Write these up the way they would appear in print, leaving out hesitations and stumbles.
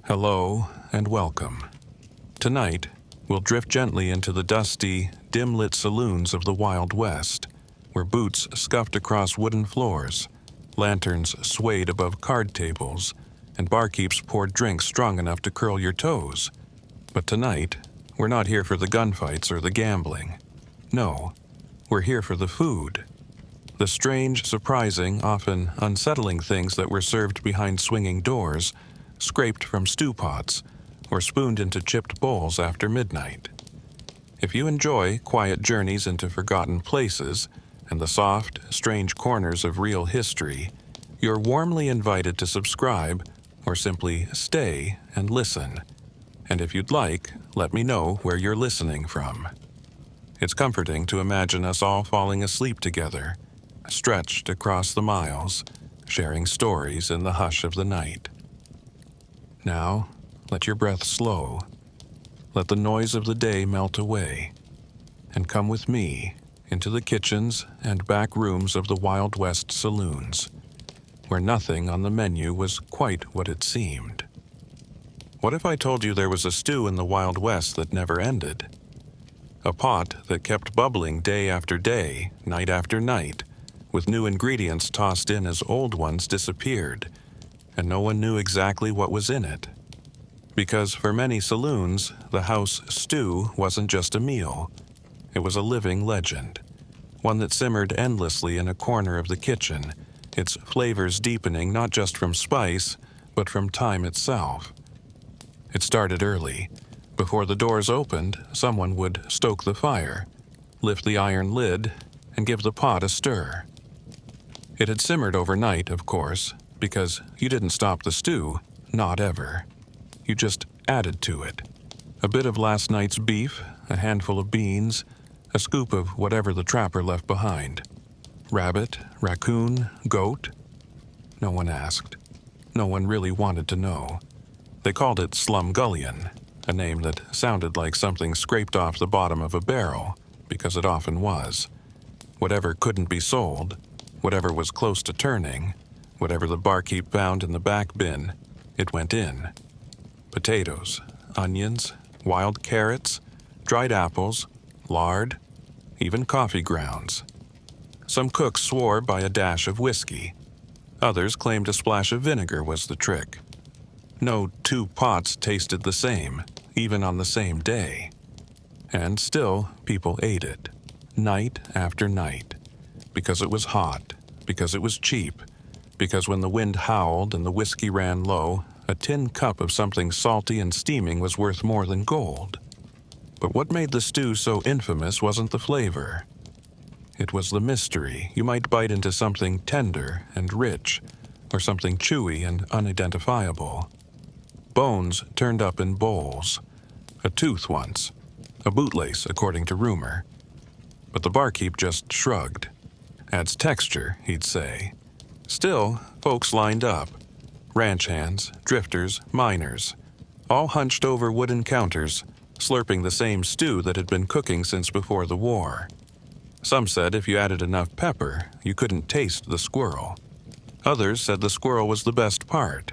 Hello and welcome. Tonight, we'll drift gently into the dusty, dim-lit saloons of the Wild West, where boots scuffed across wooden floors, lanterns swayed above card tables, and barkeeps poured drinks strong enough to curl your toes. But tonight, we're not here for the gunfights or the gambling. No, we're here for the food. The strange, surprising, often unsettling things that were served behind swinging doors, scraped from stew pots, or spooned into chipped bowls after midnight. If you enjoy quiet journeys into forgotten places and the soft, strange corners of real history, you're warmly invited to subscribe or simply stay and listen. And if you'd like, let me know where you're listening from. It's comforting to imagine us all falling asleep together, stretched across the miles, sharing stories in the hush of the night. Now, let your breath slow. Let the noise of the day melt away, and come with me into the kitchens and back rooms of the Wild West saloons, where nothing on the menu was quite what it seemed. What if I told you there was a stew in the Wild West that never ended? A pot that kept bubbling day after day, night after night, with new ingredients tossed in as old ones disappeared, and no one knew exactly what was in it. Because for many saloons, the house stew wasn't just a meal. It was a living legend, one that simmered endlessly in a corner of the kitchen, its flavors deepening not just from spice, but from time itself. It started early. Before the doors opened, someone would stoke the fire, lift the iron lid, and give the pot a stir. It had simmered overnight, of course, because you didn't stop the stew, not ever. You just added to it. A bit of last night's beef, a handful of beans, a scoop of whatever the trapper left behind. Rabbit, raccoon, goat? No one asked. No one really wanted to know. They called it slumgullion, a name that sounded like something scraped off the bottom of a barrel, because it often was. Whatever couldn't be sold, whatever was close to turning, whatever the barkeep found in the back bin, it went in. Potatoes, onions, wild carrots, dried apples, lard, even coffee grounds. Some cooks swore by a dash of whiskey. Others claimed a splash of vinegar was the trick. No two pots tasted the same, even on the same day. And still, people ate it, night after night, because it was hot, because it was cheap, because when the wind howled and the whiskey ran low, a tin cup of something salty and steaming was worth more than gold. But what made the stew so infamous wasn't the flavor. It was the mystery. You might bite into something tender and rich, or something chewy and unidentifiable. Bones turned up in bowls. A tooth once. A bootlace, according to rumor. But the barkeep just shrugged. Adds texture, he'd say. Still, folks lined up. Ranch hands, drifters, miners. All hunched over wooden counters, slurping the same stew that had been cooking since before the war. Some said if you added enough pepper, you couldn't taste the squirrel. Others said the squirrel was the best part.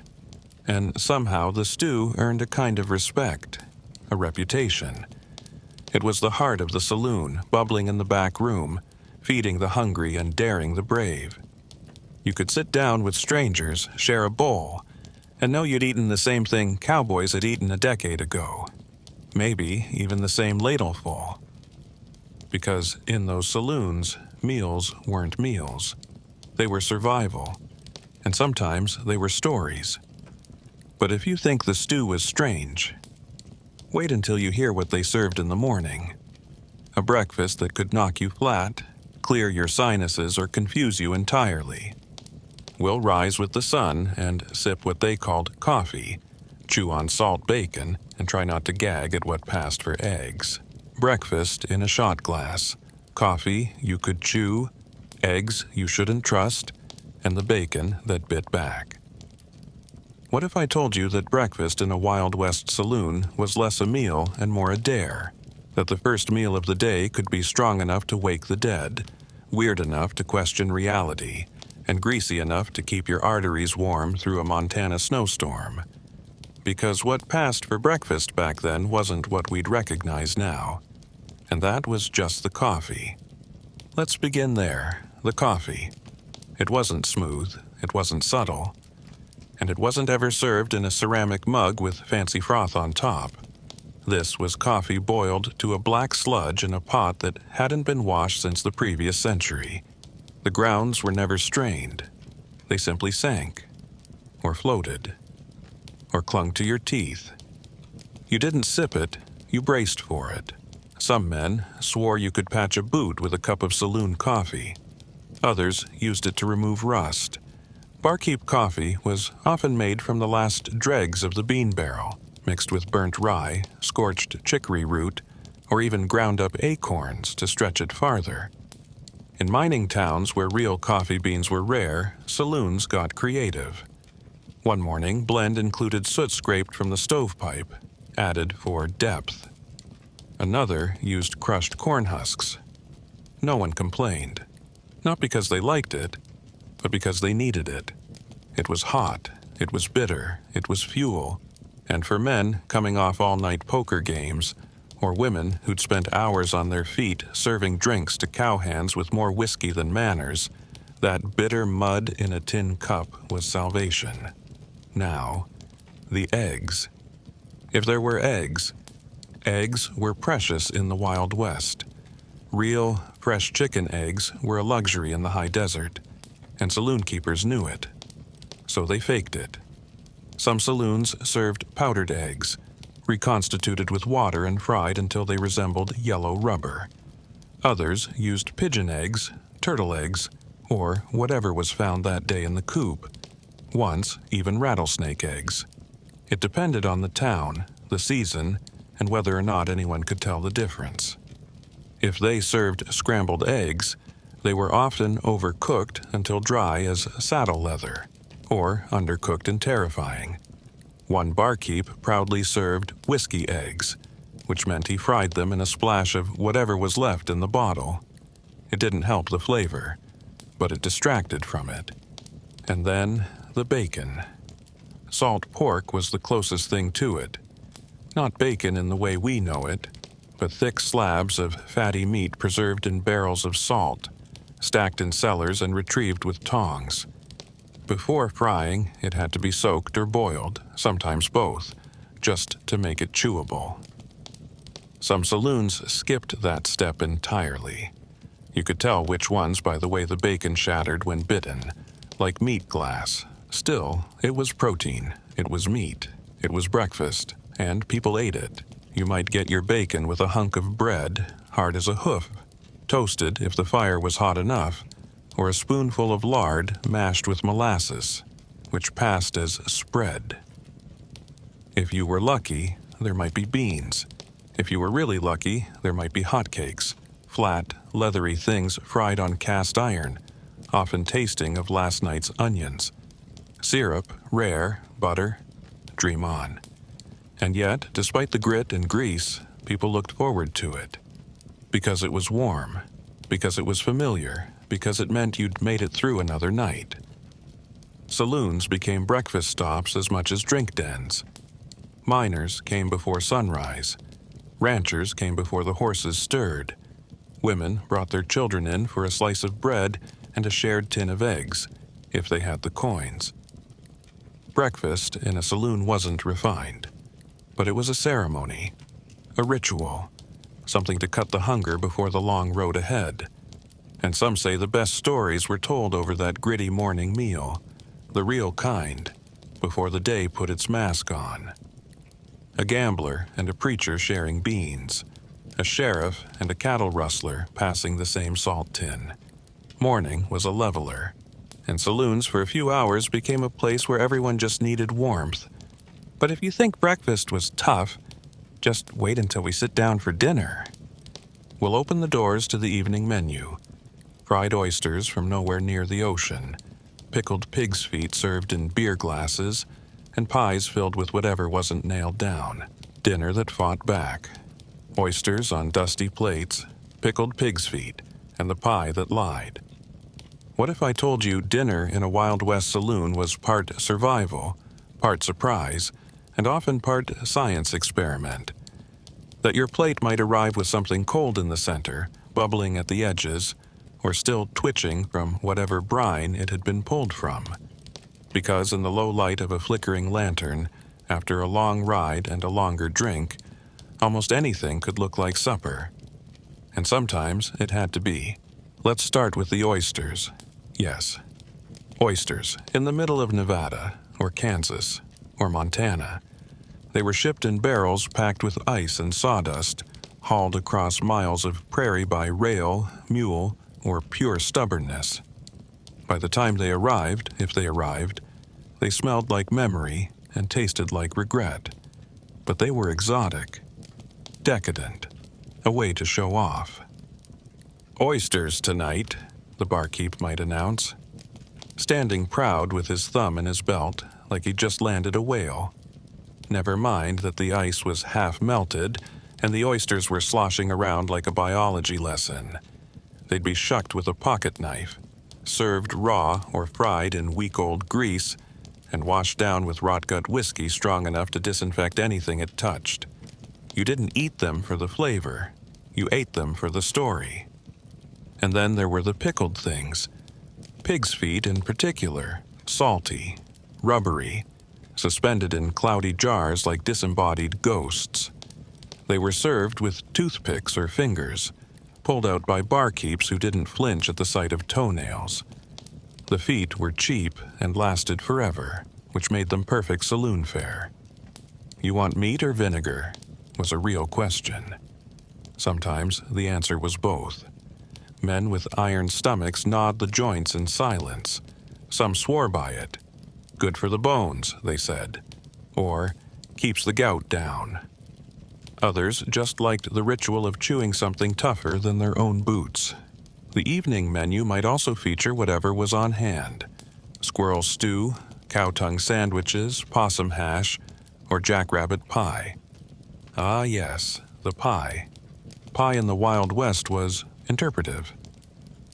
And somehow the stew earned a kind of respect, a reputation. It was the heart of the saloon, bubbling in the back room, feeding the hungry and daring the brave. You could sit down with strangers, share a bowl, and know you'd eaten the same thing cowboys had eaten a decade ago. Maybe even the same ladleful. Because in those saloons, meals weren't meals. They were survival, and sometimes they were stories. But if you think the stew was strange, wait until you hear what they served in the morning. A breakfast that could knock you flat, clear your sinuses, or confuse you entirely. We'll rise with the sun and sip what they called coffee, chew on salt bacon, and try not to gag at what passed for eggs. Breakfast in a shot glass, coffee you could chew, eggs you shouldn't trust, and the bacon that bit back. What if I told you that breakfast in a Wild West saloon was less a meal and more a dare? That the first meal of the day could be strong enough to wake the dead, weird enough to question reality, and greasy enough to keep your arteries warm through a Montana snowstorm. because what passed for breakfast back then wasn't what we'd recognize now. And that was just the coffee. Let's begin there, the coffee. It wasn't smooth, it wasn't subtle, and it wasn't ever served in a ceramic mug with fancy froth on top. This was coffee boiled to a black sludge in a pot that hadn't been washed since the previous century. The grounds were never strained. They simply sank, or floated, or clung to your teeth. You didn't sip it, you braced for it. Some men swore you could patch a boot with a cup of saloon coffee. Others used it to remove rust. Barkeep coffee was often made from the last dregs of the bean barrel, mixed with burnt rye, scorched chicory root, or even ground up acorns to stretch it farther. In mining towns where real coffee beans were rare, saloons got creative. One morning, blend included soot scraped from the stovepipe, added for depth. Another used crushed corn husks. No one complained. Not because they liked it, but because they needed it. It was hot, it was bitter, it was fuel. And for men coming off all-night poker games, or women who'd spent hours on their feet serving drinks to cowhands with more whiskey than manners, that bitter mud in a tin cup was salvation. Now, the eggs. If there were eggs were precious in the Wild West. Real, fresh chicken eggs were a luxury in the high desert, and saloon keepers knew it. So they faked it. Some saloons served powdered eggs, reconstituted with water and fried until they resembled yellow rubber. Others used pigeon eggs, turtle eggs, or whatever was found that day in the coop. Once, even rattlesnake eggs. It depended on the town, the season, and whether or not anyone could tell the difference. If they served scrambled eggs, they were often overcooked until dry as saddle leather, or undercooked and terrifying. One barkeep proudly served whiskey eggs, which meant he fried them in a splash of whatever was left in the bottle. It didn't help the flavor, but it distracted from it. And then the bacon. Salt pork was the closest thing to it. Not bacon in the way we know it, but thick slabs of fatty meat preserved in barrels of salt, stacked in cellars and retrieved with tongs. Before frying, it had to be soaked or boiled, sometimes both, just to make it chewable. Some saloons skipped that step entirely. You could tell which ones by the way the bacon shattered when bitten, like meat glass. Still, it was protein, it was meat, it was breakfast, and people ate it. You might get your bacon with a hunk of bread, hard as a hoof, toasted if the fire was hot enough, or a spoonful of lard mashed with molasses, which passed as spread. If you were lucky, there might be beans. If you were really lucky, there might be hotcakes, flat, leathery things fried on cast iron, often tasting of last night's onions. Syrup, rare, butter, dream on. And yet, despite the grit and grease, people looked forward to it. Because it was warm, because it was familiar, because it meant you'd made it through another night. Saloons became breakfast stops as much as drink dens. Miners came before sunrise. Ranchers came before the horses stirred. Women brought their children in for a slice of bread and a shared tin of eggs, if they had the coins. Breakfast in a saloon wasn't refined, but it was a ceremony, a ritual, something to cut the hunger before the long road ahead. And some say the best stories were told over that gritty morning meal, the real kind, before the day put its mask on. A gambler and a preacher sharing beans, a sheriff and a cattle rustler passing the same salt tin. Morning was a leveler, and saloons for a few hours became a place where everyone just needed warmth. But if you think breakfast was tough, just wait until we sit down for dinner. We'll open the doors to the evening menu. Fried oysters from nowhere near the ocean, pickled pig's feet served in beer glasses, and pies filled with whatever wasn't nailed down. Dinner that fought back. Oysters on dusty plates, pickled pig's feet, and the pie that lied. What if I told you dinner in a Wild West saloon was part survival, part surprise, and often part science experiment. That your plate might arrive with something cold in the center, bubbling at the edges, or still twitching from whatever brine it had been pulled from. Because in the low light of a flickering lantern, after a long ride and a longer drink, almost anything could look like supper. And sometimes it had to be. Let's start with the oysters. Yes, oysters in the middle of Nevada, or Kansas, or Montana. They were shipped in barrels packed with ice and sawdust, hauled across miles of prairie by rail, mule, or pure stubbornness. By the time they arrived, if they arrived, they smelled like memory and tasted like regret. But they were exotic, decadent, a way to show off. "Oysters tonight," the barkeep might announce, standing proud with his thumb in his belt like he'd just landed a whale. Never mind that the ice was half melted and the oysters were sloshing around like a biology lesson. They'd be shucked with a pocket knife, served raw or fried in week-old grease, and washed down with rot-gut whiskey strong enough to disinfect anything it touched. You didn't eat them for the flavor. You ate them for the story. And then there were the pickled things. Pig's feet in particular, salty, rubbery, suspended in cloudy jars like disembodied ghosts. They were served with toothpicks or fingers, pulled out by barkeeps who didn't flinch at the sight of toenails. The feet were cheap and lasted forever, which made them perfect saloon fare. "You want meat or vinegar?" was a real question. Sometimes the answer was both. Men with iron stomachs gnawed the joints in silence. Some swore by it. "Good for the bones," they said, or "keeps the gout down." Others just liked the ritual of chewing something tougher than their own boots. The evening menu might also feature whatever was on hand: squirrel stew, cow tongue sandwiches, possum hash, or jackrabbit pie. Ah yes, the pie. Pie in the Wild West was interpretive.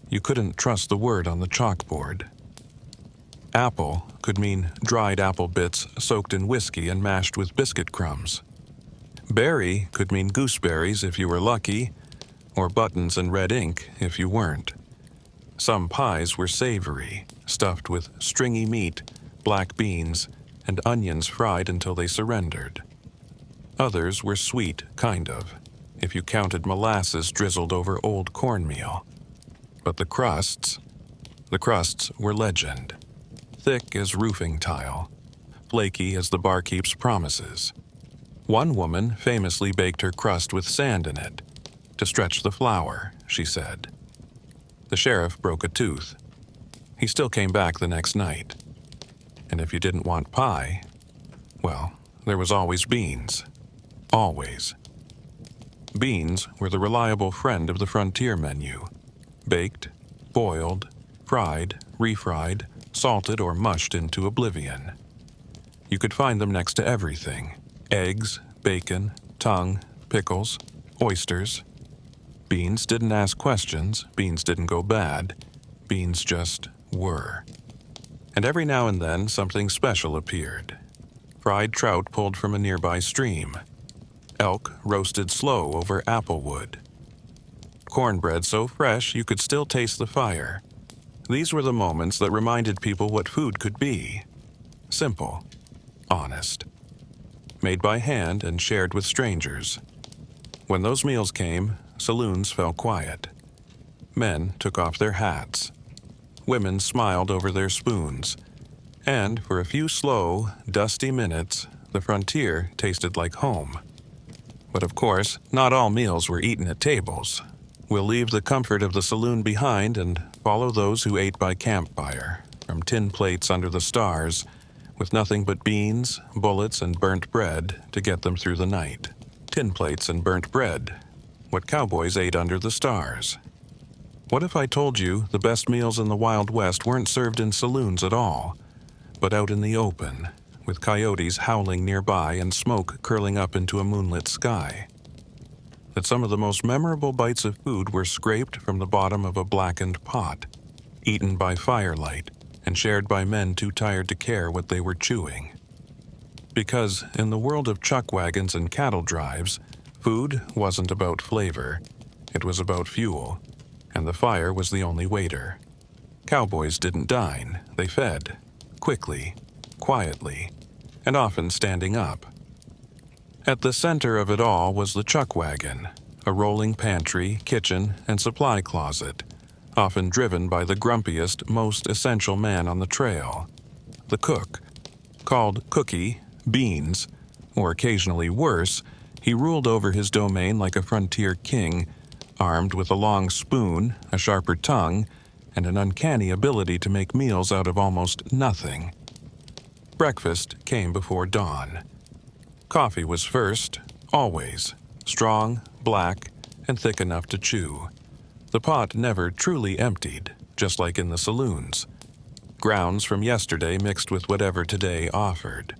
You couldn't trust the word on the chalkboard. Apple could mean dried apple bits soaked in whiskey and mashed with biscuit crumbs. Berry could mean gooseberries if you were lucky, or buttons and red ink if you weren't. Some pies were savory, stuffed with stringy meat, black beans, and onions fried until they surrendered. Others were sweet, kind of, if you counted molasses drizzled over old cornmeal. But the crusts were legend. Thick as roofing tile, flaky as the barkeep's promises. One woman famously baked her crust with sand in it, to stretch the flour, she said. The sheriff broke a tooth. He still came back the next night. And if you didn't want pie, well, there was always beans. Always. Beans were the reliable friend of the frontier menu. Baked, boiled, fried, refried, salted or mushed into oblivion. You could find them next to everything: eggs, bacon, tongue, pickles, oysters. Beans didn't ask questions, beans didn't go bad, beans just were. And every now and then something special appeared. Fried trout pulled from a nearby stream. Elk roasted slow over applewood. Cornbread so fresh you could still taste the fire. These were the moments that reminded people what food could be. Simple, honest, made by hand and shared with strangers. When those meals came, saloons fell quiet. Men took off their hats. Women smiled over their spoons. And for a few slow, dusty minutes, the frontier tasted like home. But of course, not all meals were eaten at tables. We'll leave the comfort of the saloon behind and follow those who ate by campfire, from tin plates under the stars, with nothing but beans, bullets, and burnt bread to get them through the night. Tin plates and burnt bread, what cowboys ate under the stars. What if I told you the best meals in the Wild West weren't served in saloons at all, but out in the open, with coyotes howling nearby and smoke curling up into a moonlit sky? That some of the most memorable bites of food were scraped from the bottom of a blackened pot, eaten by firelight, and shared by men too tired to care what they were chewing. Because in the world of chuck wagons and cattle drives, food wasn't about flavor. It was about fuel, and the fire was the only waiter. Cowboys didn't dine, they fed, quickly, quietly, and often standing up. At the center of it all was the chuck wagon, a rolling pantry, kitchen, and supply closet, often driven by the grumpiest, most essential man on the trail, the cook. Called Cookie, Beans, or occasionally worse, he ruled over his domain like a frontier king, armed with a long spoon, a sharper tongue, and an uncanny ability to make meals out of almost nothing. Breakfast came before dawn. Coffee was first, always, strong, black, and thick enough to chew. The pot never truly emptied, just like in the saloons. Grounds from yesterday mixed with whatever today offered.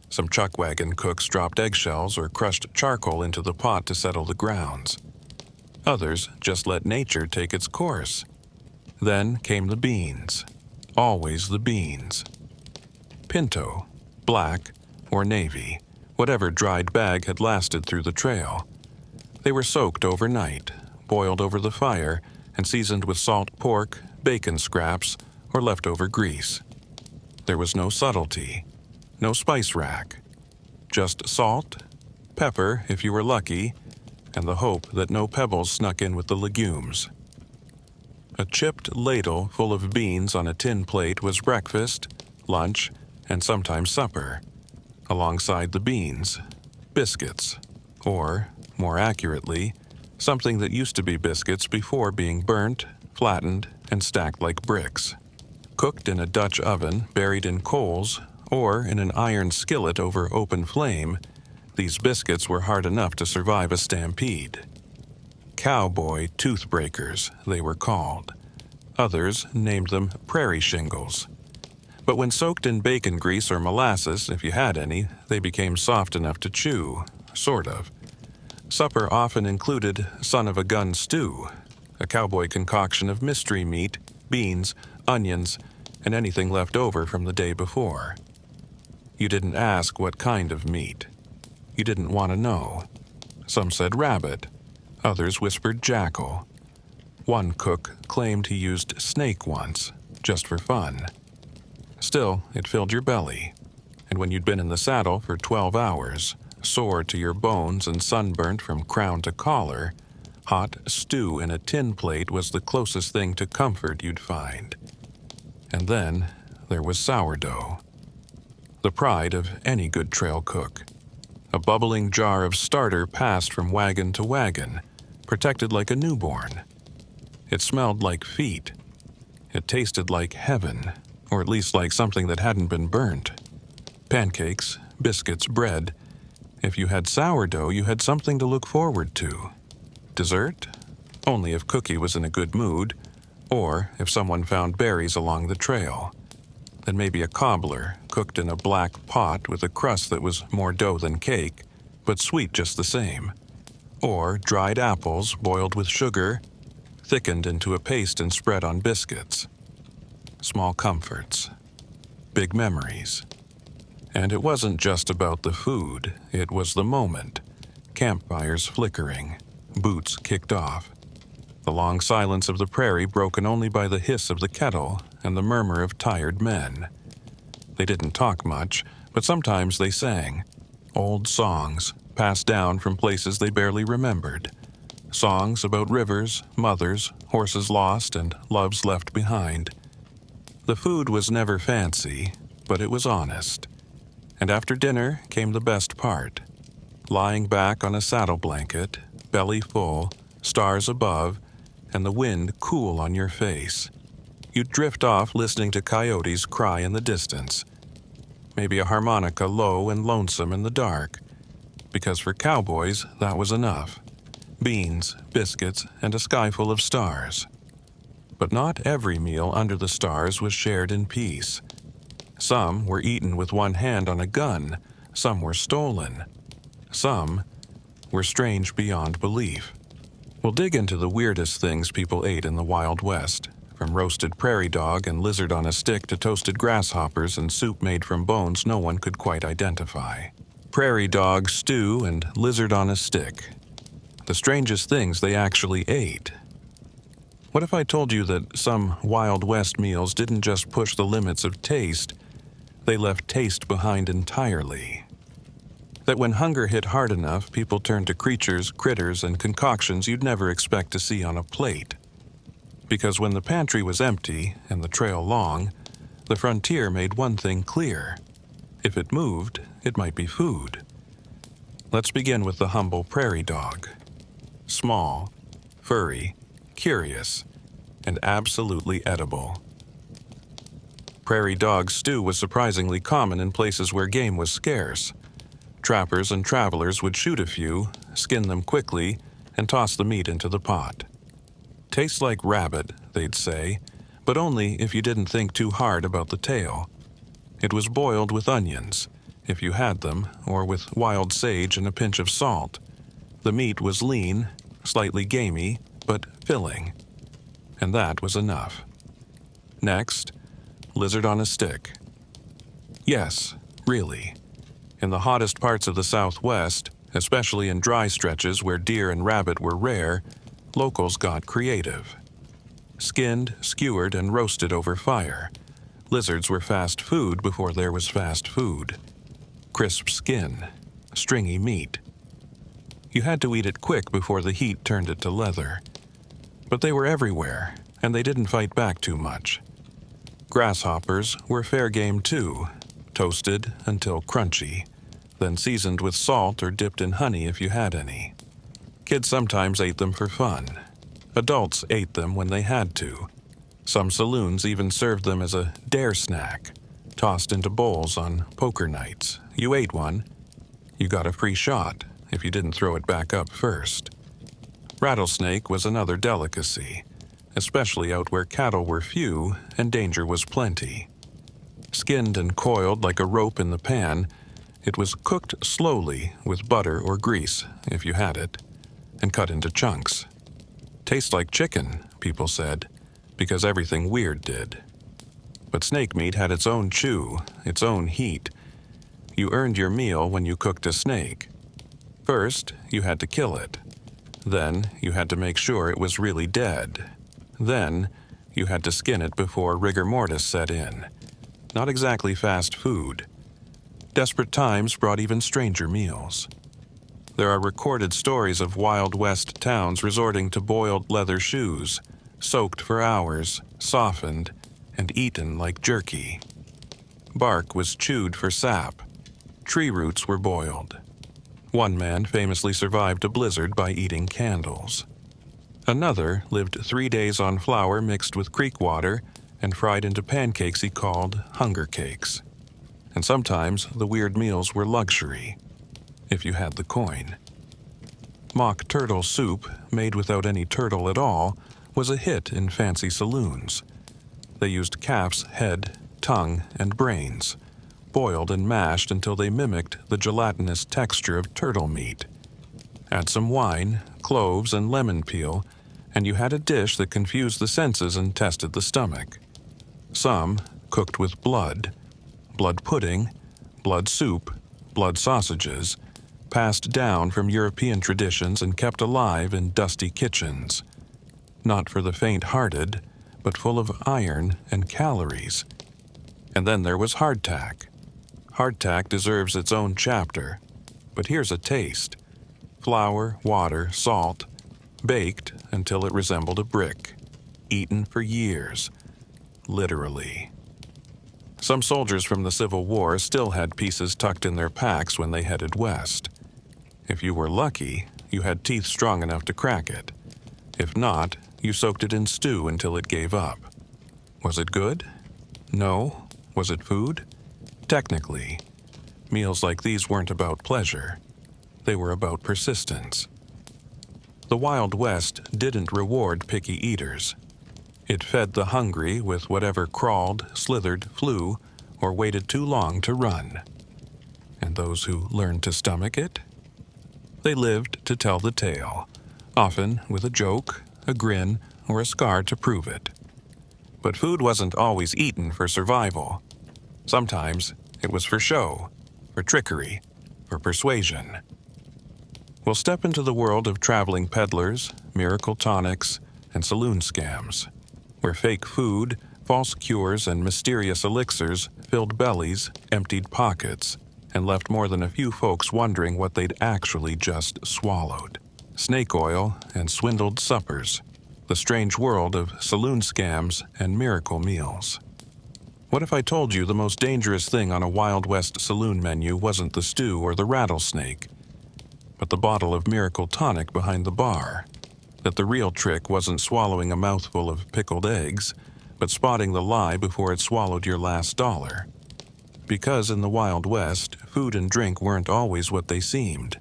Some chuck wagon cooks dropped eggshells or crushed charcoal into the pot to settle the grounds. Others just let nature take its course. Then came the beans. Always the beans. Pinto, black, or navy, whatever dried bag had lasted through the trail. They were soaked overnight, boiled over the fire, and seasoned with salt pork, bacon scraps, or leftover grease. There was no subtlety, no spice rack, just salt, pepper if you were lucky, and the hope that no pebbles snuck in with the legumes. A chipped ladle full of beans on a tin plate was breakfast, lunch, and sometimes supper. Alongside the beans, biscuits, or, more accurately, something that used to be biscuits before being burnt, flattened, and stacked like bricks. Cooked in a Dutch oven buried in coals, or in an iron skillet over open flame, these biscuits were hard enough to survive a stampede. Cowboy toothbreakers, they were called. Others named them prairie shingles. But when soaked in bacon grease or molasses, if you had any, they became soft enough to chew, sort of. Supper often included son-of-a-gun stew, a cowboy concoction of mystery meat, beans, onions, and anything left over from the day before. You didn't ask what kind of meat. You didn't want to know. Some said rabbit. Others whispered jackal. One cook claimed he used snake once, just for fun. Still, it filled your belly, and when you'd been in the saddle for 12 hours, sore to your bones and sunburnt from crown to collar, hot stew in a tin plate was the closest thing to comfort you'd find. And then there was sourdough, the pride of any good trail cook. A bubbling jar of starter passed from wagon to wagon, protected like a newborn. It smelled like feet. It tasted like heaven, or at least like something that hadn't been burnt. Pancakes, biscuits, bread. If you had sourdough, you had something to look forward to. Dessert? Only if Cookie was in a good mood, or if someone found berries along the trail. Then maybe a cobbler, cooked in a black pot with a crust that was more dough than cake, but sweet just the same. Or dried apples boiled with sugar, thickened into a paste and spread on biscuits. Small comforts. Big memories. And it wasn't just about the food, it was the moment. Campfires flickering, boots kicked off. The long silence of the prairie broken only by the hiss of the kettle and the murmur of tired men. They didn't talk much, but sometimes they sang. Old songs, passed down from places they barely remembered. Songs about rivers, mothers, horses lost, and loves left behind. The food was never fancy, but it was honest. And after dinner came the best part. Lying back on a saddle blanket, belly full, stars above, and the wind cool on your face. You'd drift off listening to coyotes cry in the distance. Maybe a harmonica low and lonesome in the dark. Because for cowboys, that was enough. Beans, biscuits, and a sky full of stars. But not every meal under the stars was shared in peace. Some were eaten with one hand on a gun, some were stolen. Some were strange beyond belief. We'll dig into the weirdest things people ate in the Wild West, from roasted prairie dog and lizard on a stick to toasted grasshoppers and soup made from bones no one could quite identify. Prairie dog, stew, and lizard on a stick. The strangest things they actually ate. What if I told you that some Wild West meals didn't just push the limits of taste, they left taste behind entirely? That when hunger hit hard enough, people turned to creatures, critters, and concoctions you'd never expect to see on a plate. Because when the pantry was empty and the trail long, the frontier made one thing clear. If it moved, it might be food. Let's begin with the humble prairie dog. Small, furry, curious, and absolutely edible. Prairie dog stew was surprisingly common in places where game was scarce. Trappers and travelers would shoot a few, skin them quickly, and toss the meat into the pot. Tastes like rabbit, they'd say, but only if you didn't think too hard about the tail. It was boiled with onions, if you had them, or with wild sage and a pinch of salt. The meat was lean, slightly gamey, but filling. And that was enough. Next, lizard on a stick. Yes, really. In the hottest parts of the Southwest, especially in dry stretches where deer and rabbit were rare, locals got creative. Skinned, skewered, and roasted over fire, lizards were fast food before there was fast food. Crisp skin, stringy meat. You had to eat it quick before the heat turned it to leather. But they were everywhere, and they didn't fight back too much. Grasshoppers were fair game too, toasted until crunchy, then seasoned with salt or dipped in honey if you had any. Kids sometimes ate them for fun. Adults ate them when they had to. Some saloons even served them as a dare snack, tossed into bowls on poker nights. You ate one, you got a free shot if you didn't throw it back up first. Rattlesnake was another delicacy, especially out where cattle were few and danger was plenty. Skinned and coiled like a rope in the pan, it was cooked slowly with butter or grease, if you had it, and cut into chunks. Tastes like chicken, people said, because everything weird did. But snake meat had its own chew, its own heat. You earned your meal when you cooked a snake. First, you had to kill it. Then, you had to make sure it was really dead. Then, you had to skin it before rigor mortis set in. Not exactly fast food. Desperate times brought even stranger meals. There are recorded stories of Wild West towns resorting to boiled leather shoes, soaked for hours, softened, and eaten like jerky. Bark was chewed for sap. Tree roots were boiled. One man famously survived a blizzard by eating candles. Another lived 3 days on flour mixed with creek water and fried into pancakes he called hunger cakes. And sometimes the weird meals were luxury, if you had the coin. Mock turtle soup, made without any turtle at all, was a hit in fancy saloons. They used calf's head, tongue, and brains, boiled and mashed until they mimicked the gelatinous texture of turtle meat. Add some wine, cloves, and lemon peel, and you had a dish that confused the senses and tested the stomach. Some cooked with blood pudding, blood soup, blood sausages, passed down from European traditions and kept alive in dusty kitchens. Not for the faint-hearted, but full of iron and calories. And then there was hardtack. Hardtack deserves its own chapter, but here's a taste. Flour, water, salt, baked until it resembled a brick, eaten for years, literally. Some soldiers from the Civil War still had pieces tucked in their packs when they headed west. If you were lucky, you had teeth strong enough to crack it. If not, you soaked it in stew until it gave up. Was it good? No. Was it food? Technically. Meals like these weren't about pleasure. They were about persistence. The Wild West didn't reward picky eaters. It fed the hungry with whatever crawled, slithered, flew, or waited too long to run. And those who learned to stomach it? They lived to tell the tale, often with a joke, a grin, or a scar to prove it. But food wasn't always eaten for survival. Sometimes it was for show, for trickery, for persuasion. We'll step into the world of traveling peddlers, miracle tonics, and saloon scams, where fake food, false cures, and mysterious elixirs filled bellies, emptied pockets, and left more than a few folks wondering what they'd actually just swallowed. Snake oil and swindled suppers. The strange world of saloon scams and miracle meals. What if I told you the most dangerous thing on a Wild West saloon menu wasn't the stew or the rattlesnake, but the bottle of miracle tonic behind the bar? That the real trick wasn't swallowing a mouthful of pickled eggs, but spotting the lie before it swallowed your last dollar. Because in the Wild West, food and drink weren't always what they seemed,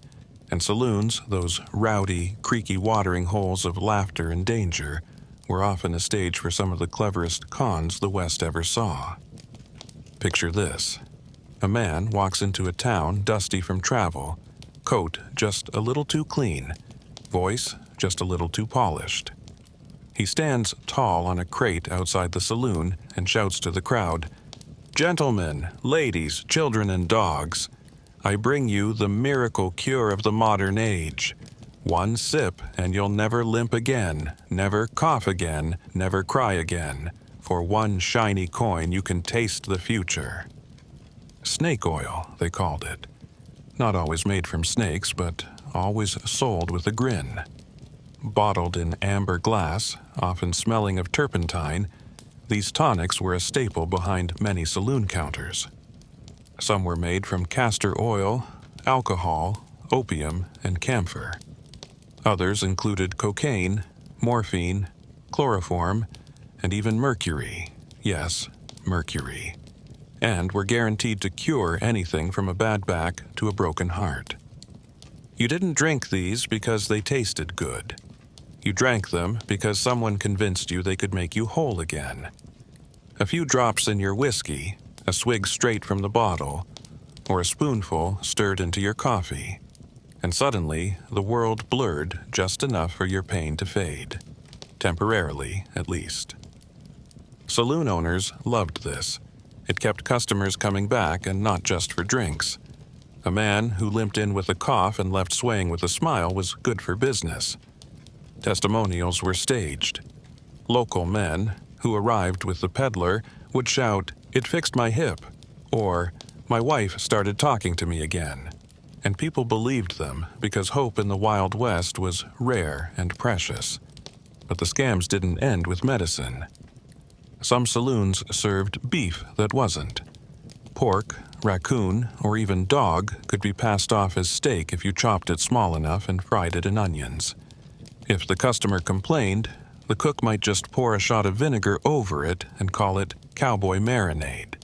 and saloons, those rowdy, creaky watering holes of laughter and danger, were often a stage for some of the cleverest cons the West ever saw. Picture this. A man walks into a town dusty from travel, coat just a little too clean, voice just a little too polished. He stands tall on a crate outside the saloon and shouts to the crowd, "Gentlemen, ladies, children, and dogs, I bring you the miracle cure of the modern age. One sip and you'll never limp again, never cough again, never cry again. For one shiny coin you can taste the future." Snake oil, they called it. Not always made from snakes, but always sold with a grin. Bottled in amber glass, often smelling of turpentine, these tonics were a staple behind many saloon counters. Some were made from castor oil, alcohol, opium, and camphor. Others included cocaine, morphine, chloroform, and even mercury. Yes, mercury. And were guaranteed to cure anything from a bad back to a broken heart. You didn't drink these because they tasted good. You drank them because someone convinced you they could make you whole again. A few drops in your whiskey, a swig straight from the bottle, or a spoonful stirred into your coffee, and suddenly the world blurred just enough for your pain to fade. Temporarily, at least. Saloon owners loved this. It kept customers coming back, and not just for drinks. A man who limped in with a cough and left swaying with a smile was good for business. Testimonials were staged. Local men, who arrived with the peddler, would shout, "It fixed my hip," or "My wife started talking to me again." And people believed them because hope in the Wild West was rare and precious. But the scams didn't end with medicine. Some saloons served beef that wasn't. Pork, raccoon, or even dog could be passed off as steak if you chopped it small enough and fried it in onions. If the customer complained, the cook might just pour a shot of vinegar over it and call it cowboy marinade.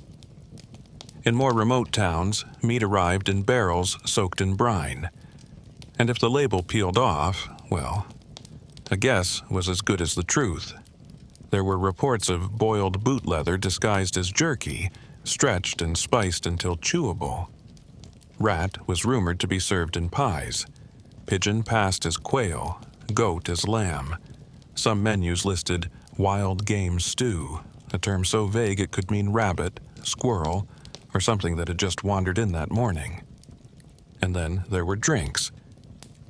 In more remote towns, meat arrived in barrels soaked in brine. And if the label peeled off, well, a guess was as good as the truth. There were reports of boiled boot leather disguised as jerky, stretched and spiced until chewable. Rat was rumored to be served in pies. Pigeon passed as quail, goat as lamb. Some menus listed wild game stew, a term so vague it could mean rabbit, squirrel, or something that had just wandered in that morning. And then there were drinks.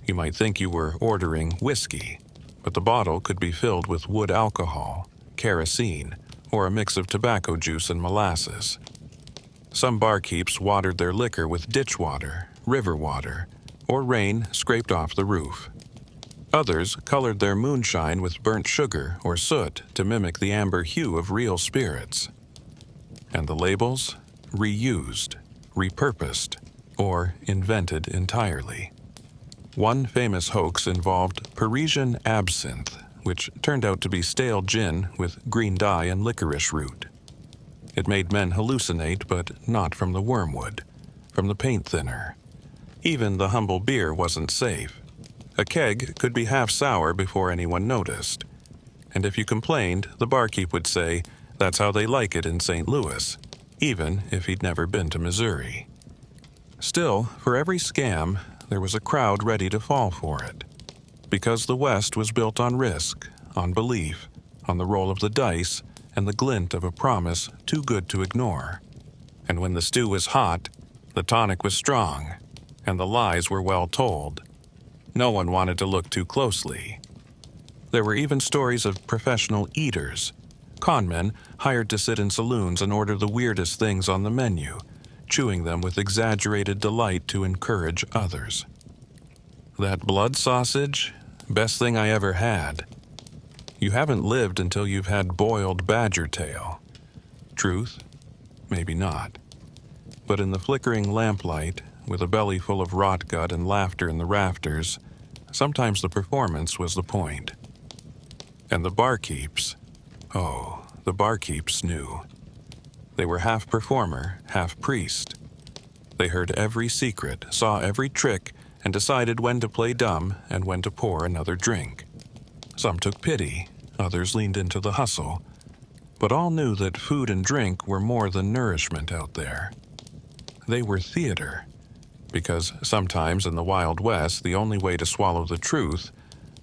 You might think you were ordering whiskey, but the bottle could be filled with wood alcohol, kerosene, or a mix of tobacco juice and molasses. Some barkeeps watered their liquor with ditch water, river water, or rain scraped off the roof. Others colored their moonshine with burnt sugar or soot to mimic the amber hue of real spirits. And the labels? Reused, repurposed, or invented entirely. One famous hoax involved Parisian absinthe, which turned out to be stale gin with green dye and licorice root. It made men hallucinate, but not from the wormwood, from the paint thinner. Even the humble beer wasn't safe. A keg could be half sour before anyone noticed. And if you complained, the barkeep would say, "That's how they like it in St. Louis," even if he'd never been to Missouri. Still, for every scam, there was a crowd ready to fall for it. Because the West was built on risk, on belief, on the roll of the dice, and the glint of a promise too good to ignore. And when the stew was hot, the tonic was strong, and the lies were well told. No one wanted to look too closely. There were even stories of professional eaters, conmen hired to sit in saloons and order the weirdest things on the menu, chewing them with exaggerated delight to encourage others. That blood sausage? Best thing I ever had. You haven't lived until you've had boiled badger tail. Truth? Maybe not. But in the flickering lamplight, with a belly full of rot gut and laughter in the rafters, sometimes the performance was the point. And the barkeeps, oh, the barkeeps knew. They were half performer, half priest. They heard every secret, saw every trick, and decided when to play dumb and when to pour another drink. Some took pity, others leaned into the hustle, but all knew that food and drink were more than nourishment out there. They were theater, because sometimes in the Wild West the only way to swallow the truth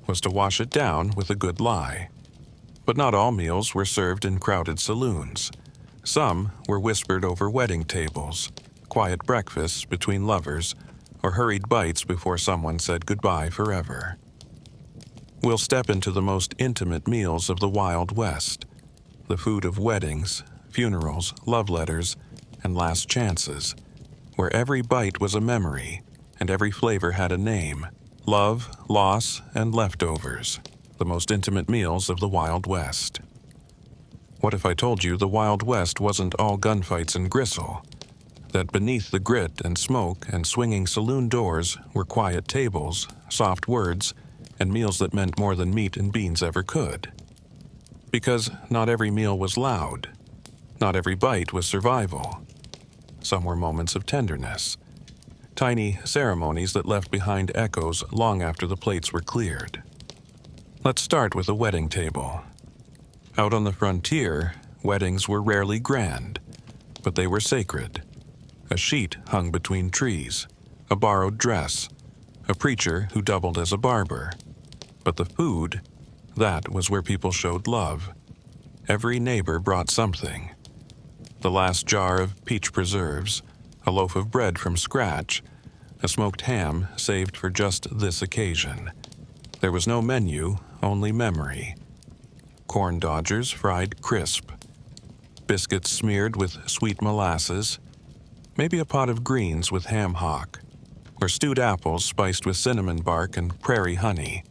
was to wash it down with a good lie. But not all meals were served in crowded saloons. Some were whispered over wedding tables, quiet breakfasts between lovers, or hurried bites before someone said goodbye forever. We'll step into the most intimate meals of the Wild West, the food of weddings, funerals, love letters, and last chances, where every bite was a memory and every flavor had a name: love, loss, and leftovers, the most intimate meals of the Wild West. What if I told you the Wild West wasn't all gunfights and gristle? That beneath the grit and smoke and swinging saloon doors were quiet tables, soft words, and meals that meant more than meat and beans ever could. Because not every meal was loud. Not every bite was survival. Some were moments of tenderness, tiny ceremonies that left behind echoes long after the plates were cleared. Let's start with a wedding table. Out on the frontier, weddings were rarely grand, but they were sacred. A sheet hung between trees, a borrowed dress, a preacher who doubled as a barber. But the food, that was where people showed love. Every neighbor brought something. The last jar of peach preserves, a loaf of bread from scratch, a smoked ham saved for just this occasion. There was no menu, only memory. Corn dodgers fried crisp, biscuits smeared with sweet molasses, maybe a pot of greens with ham hock, or stewed apples spiced with cinnamon bark and prairie honey.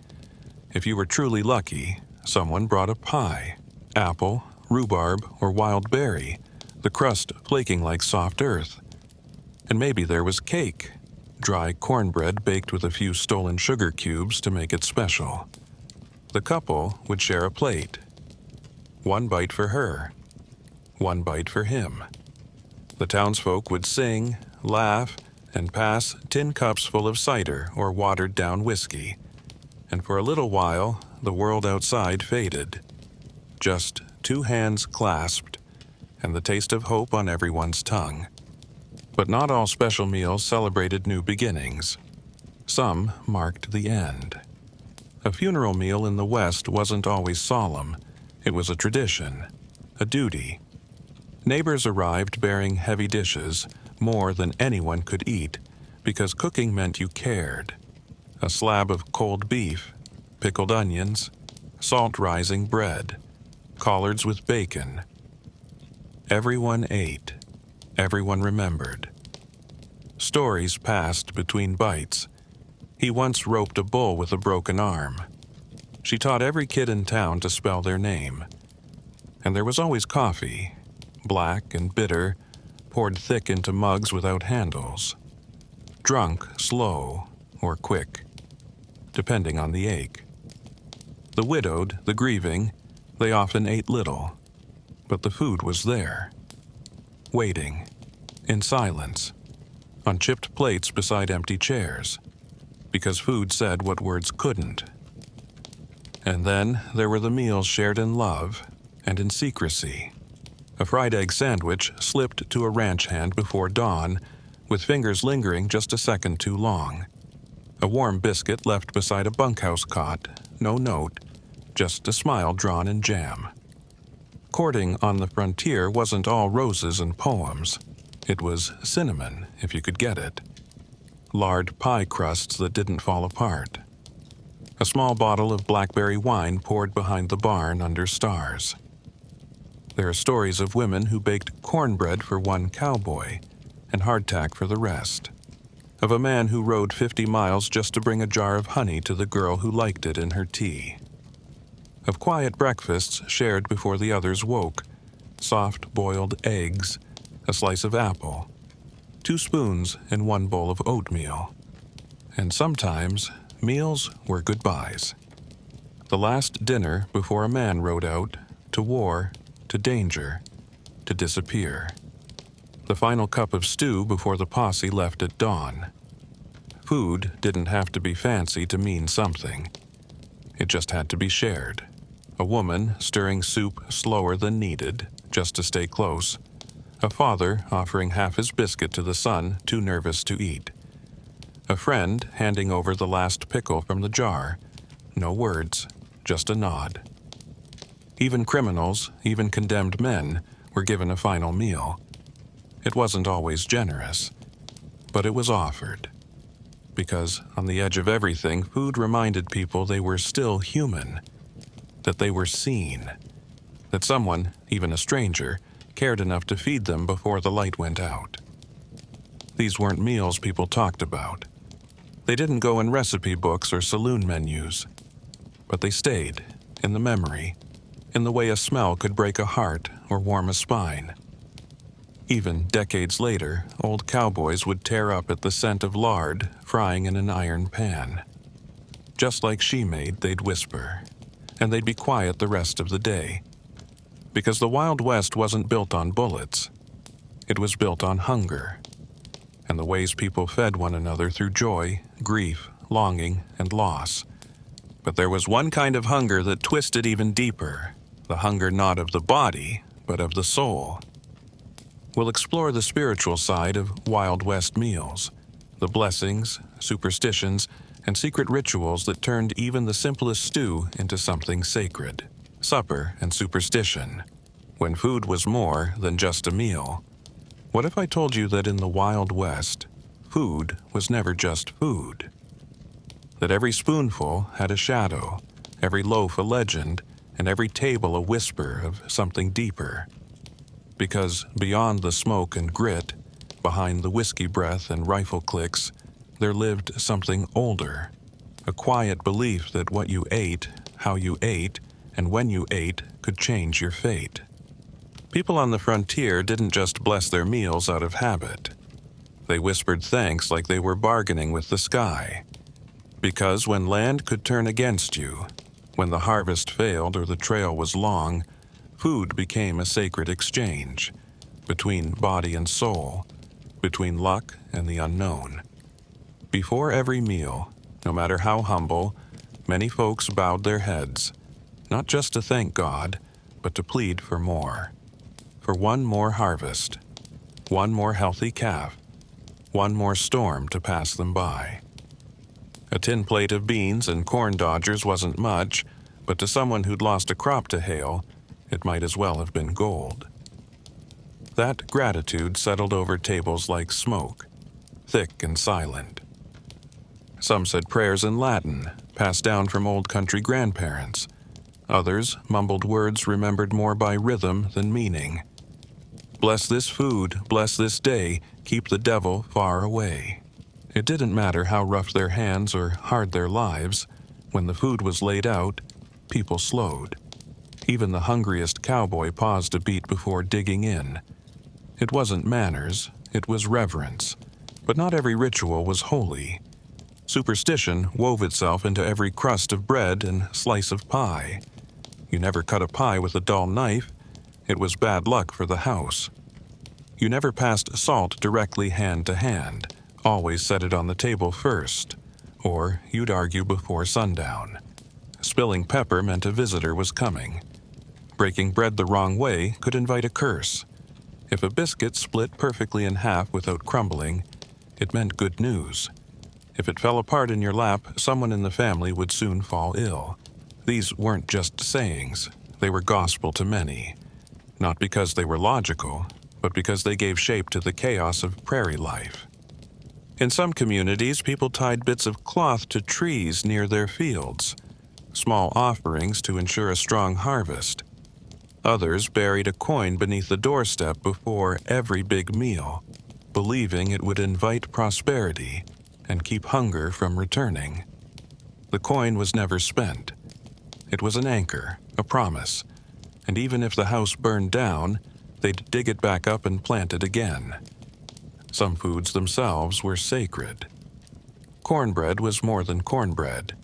If you were truly lucky, someone brought a pie, apple, rhubarb, or wild berry, the crust flaking like soft earth. And maybe there was cake, dry cornbread baked with a few stolen sugar cubes to make it special. The couple would share a plate. One bite for her, one bite for him. The townsfolk would sing, laugh, and pass tin cups full of cider or watered-down whiskey. And for a little while, the world outside faded. Just two hands clasped, and the taste of hope on everyone's tongue. But not all special meals celebrated new beginnings. Some marked the end. A funeral meal in the West wasn't always solemn. It was a tradition, a duty. Neighbors arrived bearing heavy dishes, more than anyone could eat, because cooking meant you cared. A slab of cold beef, pickled onions, salt-rising bread, collards with bacon. Everyone ate. Everyone remembered. Stories passed between bites. He once roped a bull with a broken arm. She taught every kid in town to spell their name. And there was always coffee, black and bitter, poured thick into mugs without handles. Drunk slow or quick, depending on the ache. The widowed, the grieving, they often ate little, but the food was there. Waiting, in silence, on chipped plates beside empty chairs, because food said what words couldn't. And then there were the meals shared in love and in secrecy. A fried egg sandwich slipped to a ranch hand before dawn, with fingers lingering just a second too long. A warm biscuit left beside a bunkhouse cot, no note, just a smile drawn in jam. Courting on the frontier wasn't all roses and poems. It was cinnamon, if you could get it. Lard pie crusts that didn't fall apart. A small bottle of blackberry wine poured behind the barn under stars. There are stories of women who baked cornbread for one cowboy and hardtack for the rest. Of a man who rode 50 miles just to bring a jar of honey to the girl who liked it in her tea. Of quiet breakfasts shared before the others woke, soft boiled eggs, a slice of apple, 2 spoons and 1 bowl of oatmeal. And sometimes, meals were goodbyes. The last dinner before a man rode out to war, to danger, to disappear. The final cup of stew before the posse left at dawn. Food didn't have to be fancy to mean something. It just had to be shared. A woman stirring soup slower than needed, just to stay close. A father offering half his biscuit to the son, too nervous to eat. A friend handing over the last pickle from the jar. No words, just a nod. Even criminals, even condemned men, were given a final meal. It wasn't always generous, but it was offered. Because on the edge of everything, food reminded people they were still human, that they were seen, that someone, even a stranger, cared enough to feed them before the light went out. These weren't meals people talked about. They didn't go in recipe books or saloon menus, but they stayed in the memory, in the way a smell could break a heart or warm a spine. Even decades later, old cowboys would tear up at the scent of lard frying in an iron pan. Just like she made, they'd whisper, and they'd be quiet the rest of the day. Because the Wild West wasn't built on bullets. It was built on hunger, and the ways people fed one another through joy, grief, longing, and loss. But there was one kind of hunger that twisted even deeper, the hunger not of the body, but of the soul. We'll explore the spiritual side of Wild West meals, the blessings, superstitions, and secret rituals that turned even the simplest stew into something sacred. Supper and superstition, when food was more than just a meal. What if I told you that in the Wild West, food was never just food? That every spoonful had a shadow, every loaf a legend, and every table a whisper of something deeper. Because beyond the smoke and grit, behind the whiskey breath and rifle clicks, there lived something older, a quiet belief that what you ate, how you ate, and when you ate could change your fate. People on the frontier didn't just bless their meals out of habit. They whispered thanks like they were bargaining with the sky. Because when land could turn against you, when the harvest failed or the trail was long, food became a sacred exchange between body and soul, between luck and the unknown. Before every meal, no matter how humble, many folks bowed their heads, not just to thank God, but to plead for more. For one more harvest, one more healthy calf, one more storm to pass them by. A tin plate of beans and corn dodgers wasn't much, but to someone who'd lost a crop to hail, it might as well have been gold. That gratitude settled over tables like smoke, thick and silent. Some said prayers in Latin, passed down from old country grandparents. Others mumbled words remembered more by rhythm than meaning. Bless this food, bless this day, keep the devil far away. It didn't matter how rough their hands or hard their lives. When the food was laid out, people slowed. Even the hungriest cowboy paused a beat before digging in. It wasn't manners, it was reverence. But not every ritual was holy. Superstition wove itself into every crust of bread and slice of pie. You never cut a pie with a dull knife. It was bad luck for the house. You never passed salt directly hand to hand. Always set it on the table first. Or you'd argue before sundown. Spilling pepper meant a visitor was coming. Breaking bread the wrong way could invite a curse. If a biscuit split perfectly in half without crumbling, it meant good news. If it fell apart in your lap, someone in the family would soon fall ill. These weren't just sayings. They were gospel to many. not because they were logical, but because they gave shape to the chaos of prairie life. In some communities, people tied bits of cloth to trees near their fields, small offerings to ensure a strong harvest. Others buried a coin beneath the doorstep before every big meal, believing it would invite prosperity and keep hunger from returning. The coin was never spent. It was an anchor, a promise, and even if the house burned down, they'd dig it back up and plant it again. Some foods themselves were sacred. Cornbread was more than cornbread.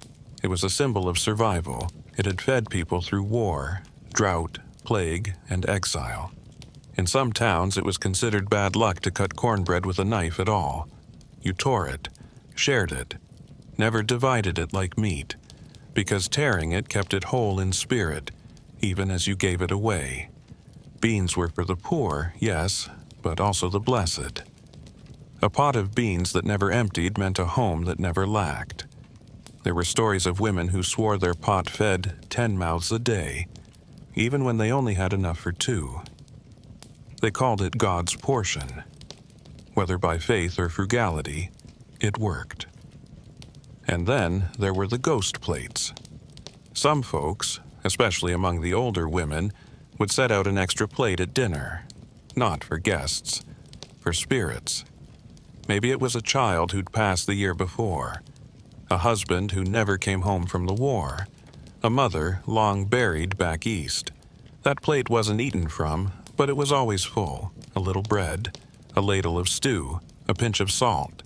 It was a symbol of survival. It had fed people through war, drought, plague, and exile. In some towns, it was considered bad luck to cut cornbread with a knife at all. You tore it, shared it, never divided it like meat, because tearing it kept it whole in spirit, even as you gave it away. Beans were for the poor, yes, but also the blessed. A pot of beans that never emptied meant a home that never lacked. There were stories of women who swore their pot fed 10 mouths a day, even when they only had enough for 2. They called it God's portion. Whether by faith or frugality, it worked. And then there were the ghost plates. Some folks, especially among the older women, would set out an extra plate at dinner, not for guests, for spirits. Maybe it was a child who'd passed the year before, a husband who never came home from the war, a mother long buried back east. That plate wasn't eaten from, but it was always full, a little bread, a ladle of stew, a pinch of salt.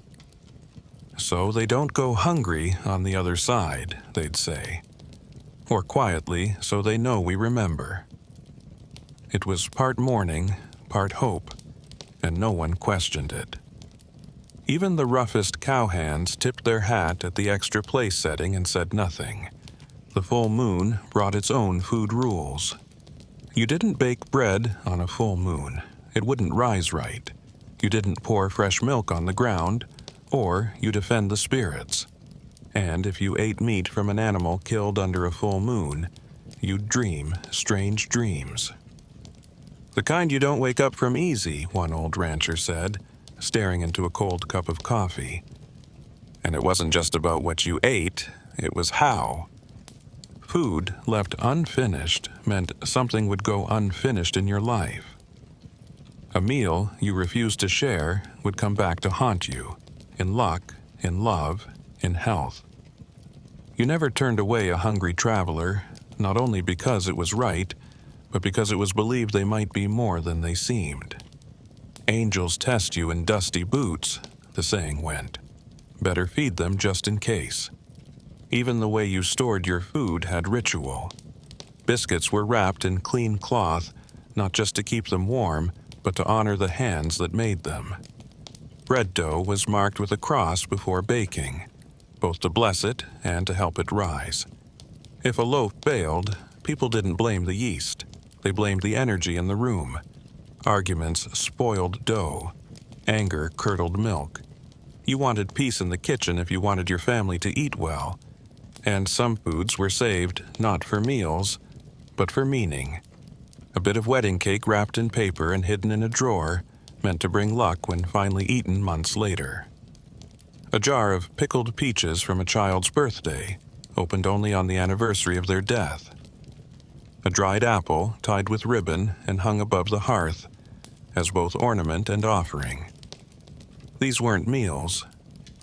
So they don't go hungry on the other side, they'd say. Or quietly, so they know we remember. It was part mourning, part hope, and no one questioned it. Even the roughest cowhands tipped their hat at the extra place setting and said nothing. The full moon brought its own food rules. You didn't bake bread on a full moon. It wouldn't rise right. You didn't pour fresh milk on the ground, or you'd offend the spirits. And if you ate meat from an animal killed under a full moon, you'd dream strange dreams. The kind you don't wake up from easy, one old rancher said, staring into a cold cup of coffee. And it wasn't just about what you ate, it was how. Food left unfinished meant something would go unfinished in your life. A meal you refused to share would come back to haunt you, in luck, in love, in health. You never turned away a hungry traveler, not only because it was right, but because it was believed they might be more than they seemed. Angels test you in dusty boots, the saying went. Better feed them just in case. Even the way you stored your food had ritual. Biscuits were wrapped in clean cloth, not just to keep them warm, but to honor the hands that made them. Bread dough was marked with a cross before baking, both to bless it and to help it rise. If a loaf failed, people didn't blame the yeast. They blamed the energy in the room. Arguments spoiled dough. Anger curdled milk. You wanted peace in the kitchen if you wanted your family to eat well. And some foods were saved not for meals, but for meaning. A bit of wedding cake wrapped in paper and hidden in a drawer meant to bring luck when finally eaten months later. A jar of pickled peaches from a child's birthday, opened only on the anniversary of their death. A dried apple tied with ribbon and hung above the hearth, as both ornament and offering. These weren't meals,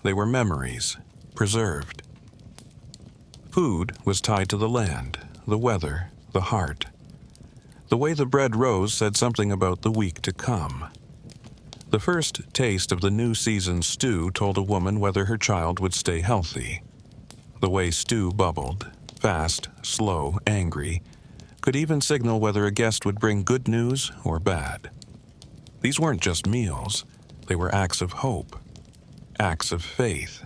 they were memories, preserved. Food was tied to the land, the weather, the heart. The way the bread rose said something about the week to come. The first taste of the new season's stew told a woman whether her child would stay healthy. The way stew bubbled, fast, slow, angry, could even signal whether a guest would bring good news or bad. These weren't just meals, they were acts of hope, acts of faith,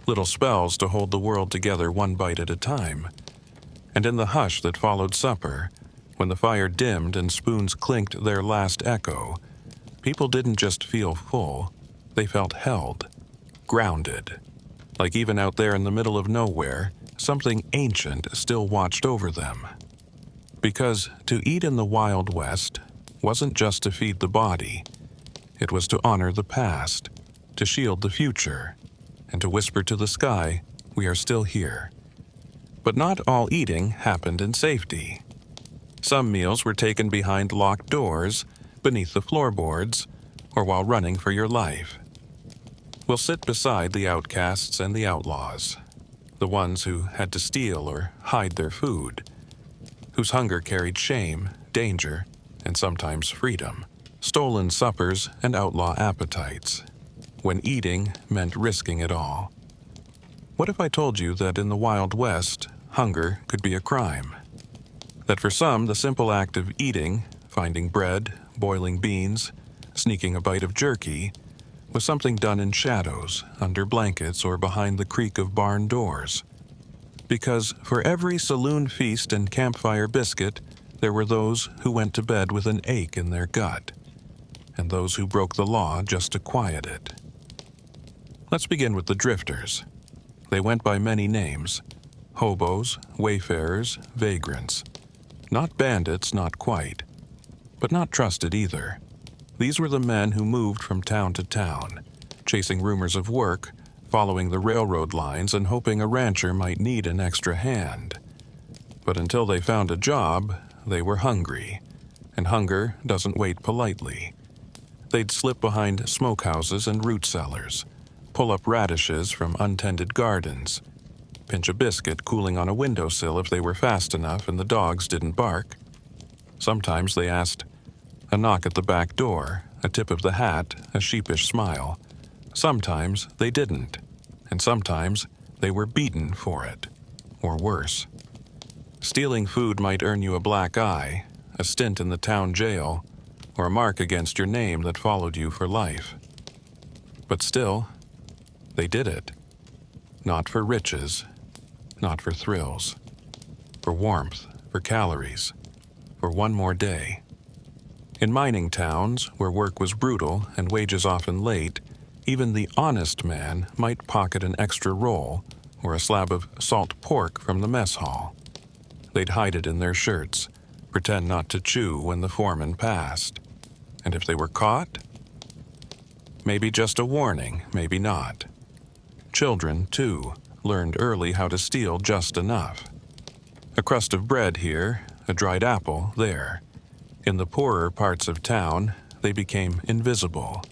little spells to hold the world together one bite at a time. And in the hush that followed supper, when the fire dimmed and spoons clinked their last echo, people didn't just feel full, they felt held, grounded. Like even out there in the middle of nowhere, something ancient still watched over them. Because to eat in the Wild West wasn't just to feed the body. It was to honor the past, to shield the future, and to whisper to the sky, we are still here. But not all eating happened in safety. Some meals were taken behind locked doors, beneath the floorboards, or while running for your life. We'll sit beside the outcasts and the outlaws, the ones who had to steal or hide their food, whose hunger carried shame, danger, and sometimes freedom, stolen suppers and outlaw appetites, when eating meant risking it all. What if I told you that in the Wild West, hunger could be a crime? That for some, the simple act of eating, finding bread, boiling beans, sneaking a bite of jerky, was something done in shadows, under blankets, or behind the creak of barn doors. Because for every saloon feast and campfire biscuit, there were those who went to bed with an ache in their gut, and those who broke the law just to quiet it. Let's begin with the drifters. They went by many names: hobos, wayfarers, vagrants. Not bandits, not quite, but not trusted either. These were the men who moved from town to town, chasing rumors of work, following the railroad lines and hoping a rancher might need an extra hand. But until they found a job, they were hungry, and hunger doesn't wait politely. They'd slip behind smokehouses and root cellars, pull up radishes from untended gardens, pinch a biscuit cooling on a windowsill if they were fast enough and the dogs didn't bark. Sometimes they asked, a knock at the back door, a tip of the hat, a sheepish smile. Sometimes they didn't, and sometimes they were beaten for it, or worse. Stealing food might earn you a black eye, a stint in the town jail, or a mark against your name that followed you for life. But still, they did it. Not for riches, not for thrills, for warmth, for calories, for one more day. In mining towns, where work was brutal and wages often late, even the honest man might pocket an extra roll or a slab of salt pork from the mess hall. They'd hide it in their shirts, pretend not to chew when the foreman passed. And if they were caught? Maybe just a warning, maybe not. Children, too, learned early how to steal just enough. A crust of bread here, a dried apple there. In the poorer parts of town, they became invisible,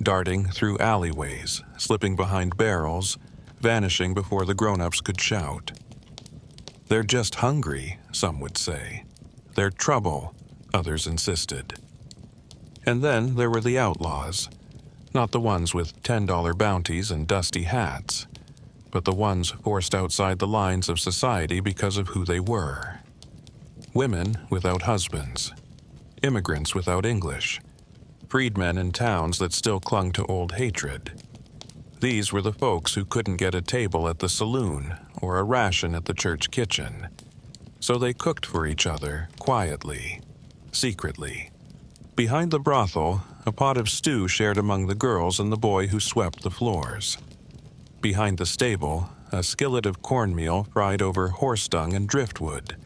darting through alleyways, slipping behind barrels, vanishing before the grown-ups could shout. They're just hungry, some would say. They're trouble, others insisted. And then there were the outlaws, not the ones with $10 bounties and dusty hats, but the ones forced outside the lines of society because of who they were. Women without husbands, immigrants without English, freedmen in towns that still clung to old hatred. These were the folks who couldn't get a table at the saloon or a ration at the church kitchen. So they cooked for each other, quietly, secretly. Behind the brothel, a pot of stew shared among the girls and the boy who swept the floors. Behind the stable, a skillet of cornmeal fried over horse dung and driftwood,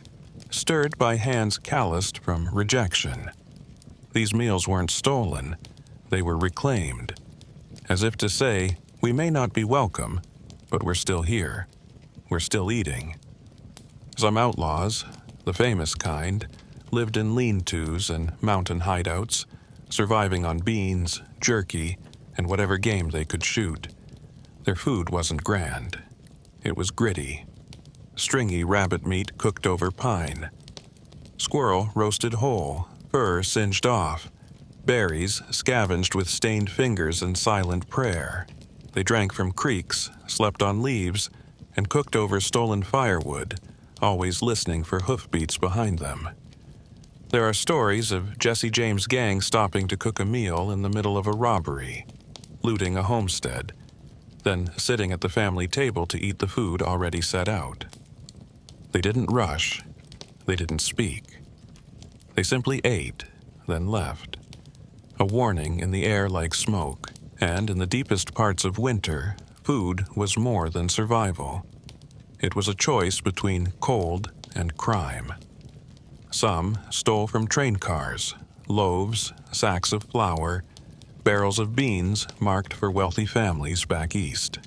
stirred by hands calloused from rejection. These meals weren't stolen, they were reclaimed, as if to say, we may not be welcome, but we're still here. We're still eating. Some outlaws, the famous kind, lived in lean-tos and mountain hideouts, surviving on beans, jerky, and whatever game they could shoot. Their food wasn't grand. It was gritty. Stringy rabbit meat cooked over pine. Squirrel roasted whole, fur singed off. Berries scavenged with stained fingers and silent prayer. They drank from creeks, slept on leaves, and cooked over stolen firewood, always listening for hoofbeats behind them. There are stories of Jesse James' gang stopping to cook a meal in the middle of a robbery, looting a homestead, then sitting at the family table to eat the food already set out. They didn't rush. They didn't speak. They simply ate, then left. A warning in the air like smoke, and in the deepest parts of winter, food was more than survival. It was a choice between cold and crime. Some stole from train cars, loaves, sacks of flour, barrels of beans marked for wealthy families back east.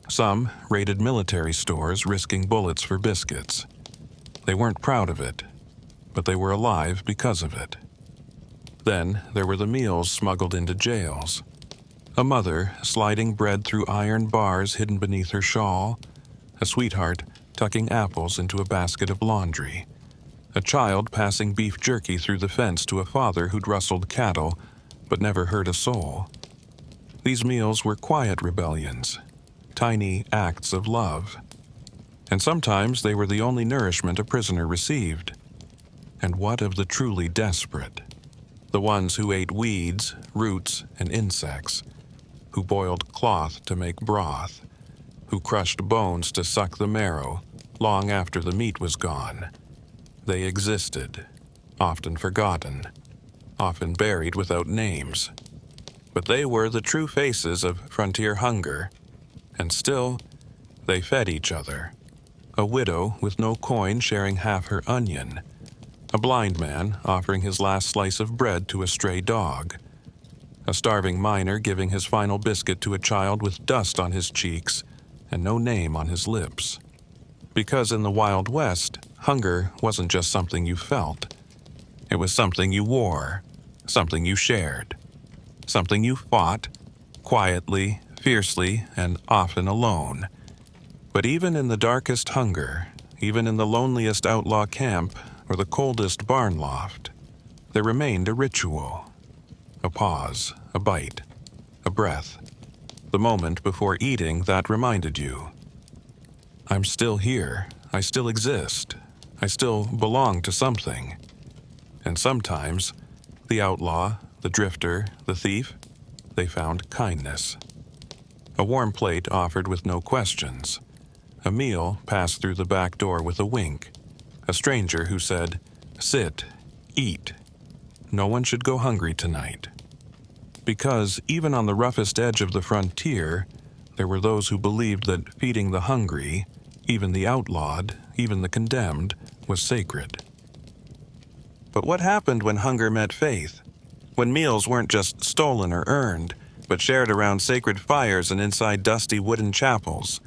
Some raided military stores risking bullets for biscuits. They weren't proud of it, but they were alive because of it. Then there were the meals smuggled into jails. A mother sliding bread through iron bars hidden beneath her shawl, a sweetheart tucking apples into a basket of laundry, a child passing beef jerky through the fence to a father who'd rustled cattle but never hurt a soul. These meals were quiet rebellions, tiny acts of love. And sometimes they were the only nourishment a prisoner received. And what of the truly desperate? The ones who ate weeds, roots, and insects, who boiled cloth to make broth, who crushed bones to suck the marrow long after the meat was gone. They existed, often forgotten, often buried without names. But they were the true faces of frontier hunger, and still, they fed each other. A widow with no coin sharing half her onion, a blind man offering his last slice of bread to a stray dog, a starving miner giving his final biscuit to a child with dust on his cheeks and no name on his lips. Because in the Wild West, hunger wasn't just something you felt. It was something you wore, something you shared, something you fought, quietly, fiercely, and often alone. But even in the darkest hunger, even in the loneliest outlaw camp or the coldest barn loft, there remained a ritual. A pause, a bite, a breath, the moment before eating that reminded you, I'm still here, I still exist, I still belong to something. And sometimes, the outlaw, the drifter, the thief, they found kindness. A warm plate offered with no questions. A meal passed through the back door with a wink. A stranger who said, sit, eat. No one should go hungry tonight. Because even on the roughest edge of the frontier, there were those who believed that feeding the hungry, even the outlawed, even the condemned, was sacred. But what happened when hunger met faith? When meals weren't just stolen or earned, but shared around sacred fires and inside dusty wooden chapels?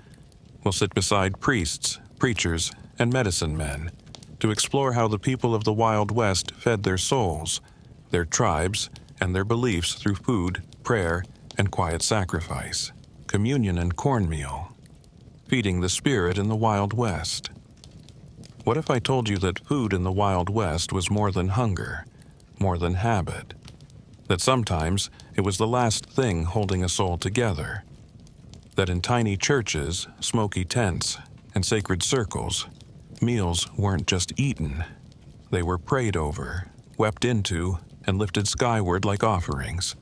We'll sit beside priests, preachers, and medicine men to explore how the people of the Wild West fed their souls, their tribes, and their beliefs through food, prayer, and quiet sacrifice, communion and cornmeal, feeding the spirit in the Wild West. What if I told you that food in the Wild West was more than hunger, more than habit? That sometimes it was the last thing holding a soul together? That in tiny churches, smoky tents, and sacred circles, meals weren't just eaten. They were prayed over, wept into, and lifted skyward like offerings.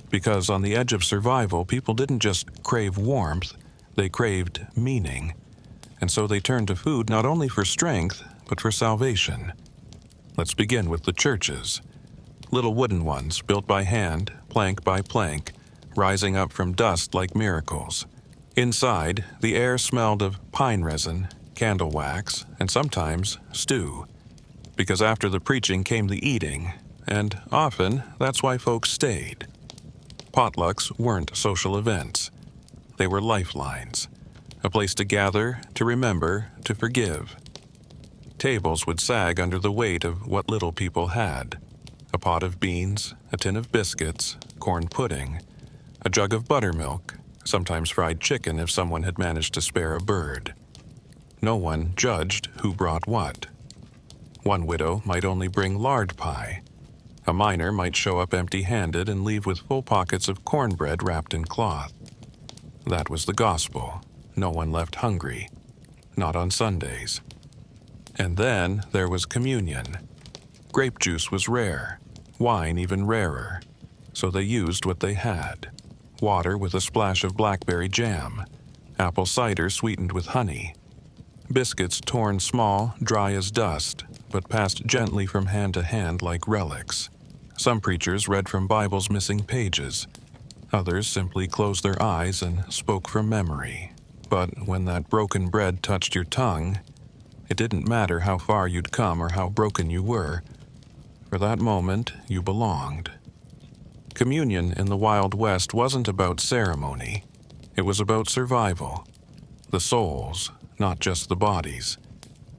Because on the edge of survival, people didn't just crave warmth, they craved meaning. And so they turned to food not only for strength, but for salvation. Let's begin with the churches. Little wooden ones built by hand, plank by plank, rising up from dust like miracles. Inside, the air smelled of pine resin, candle wax, and sometimes stew. Because after the preaching came the eating, and often that's why folks stayed. Potlucks weren't social events. They were lifelines. A place to gather, to remember, to forgive. Tables would sag under the weight of what little people had. A pot of beans, a tin of biscuits, corn pudding, a jug of buttermilk, sometimes fried chicken if someone had managed to spare a bird. No one judged who brought what. One widow might only bring lard pie. A miner might show up empty-handed and leave with full pockets of cornbread wrapped in cloth. That was the gospel. No one left hungry. Not on Sundays. And then there was communion. Grape juice was rare, wine even rarer, so they used what they had. Water with a splash of blackberry jam, apple cider sweetened with honey, biscuits torn small, dry as dust, but passed gently from hand to hand like relics. Some preachers read from Bibles missing pages. Others simply closed their eyes and spoke from memory. But when that broken bread touched your tongue, it didn't matter how far you'd come or how broken you were. For that moment, you belonged. Communion in the Wild West wasn't about ceremony. It was about survival. The souls, not just the bodies.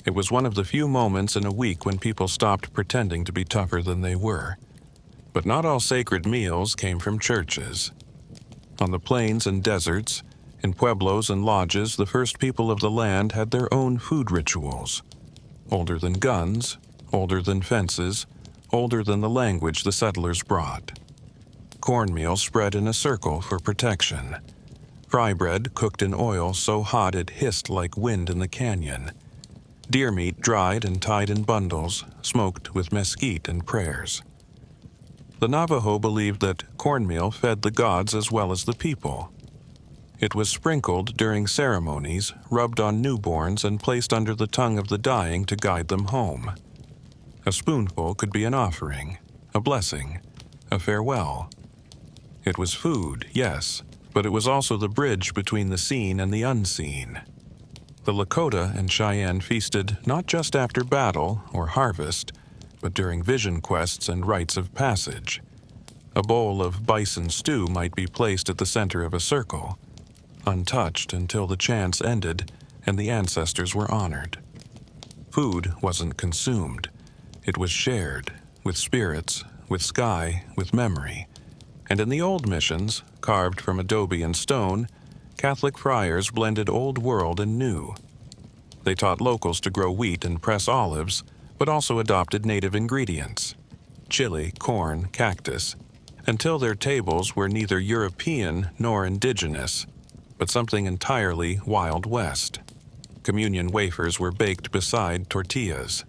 It was one of the few moments in a week when people stopped pretending to be tougher than they were. But not all sacred meals came from churches. On the plains and deserts, in pueblos and lodges, the first people of the land had their own food rituals. Older than guns, older than fences, older than the language the settlers brought. Cornmeal spread in a circle for protection. Fry bread cooked in oil so hot it hissed like wind in the canyon. Deer meat dried and tied in bundles, smoked with mesquite and prayers. The Navajo believed that cornmeal fed the gods as well as the people. It was sprinkled during ceremonies, rubbed on newborns, and placed under the tongue of the dying to guide them home. A spoonful could be an offering, a blessing, a farewell. It was food, yes, but it was also the bridge between the seen and the unseen. The Lakota and Cheyenne feasted not just after battle or harvest, but during vision quests and rites of passage. A bowl of bison stew might be placed at the center of a circle, untouched until the chants ended and the ancestors were honored. Food wasn't consumed. It was shared, with spirits, with sky, with memory. And in the old missions, carved from adobe and stone, Catholic friars blended old world and new. They taught locals to grow wheat and press olives, but also adopted native ingredients, chili, corn, cactus, until their tables were neither European nor indigenous, but something entirely Wild West. Communion wafers were baked beside tortillas.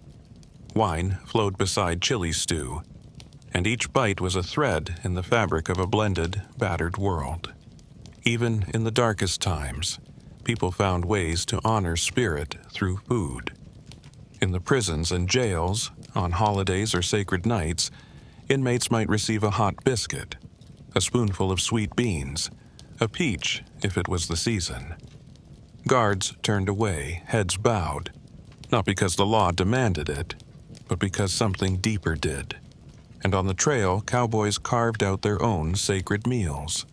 Wine flowed beside chili stew, and each bite was a thread in the fabric of a blended, battered world. Even in the darkest times, people found ways to honor spirit through food. In the prisons and jails, on holidays or sacred nights, inmates might receive a hot biscuit, a spoonful of sweet beans, a peach if it was the season. Guards turned away, heads bowed, not because the law demanded it, but because something deeper did. And on the trail, cowboys carved out their own sacred meals.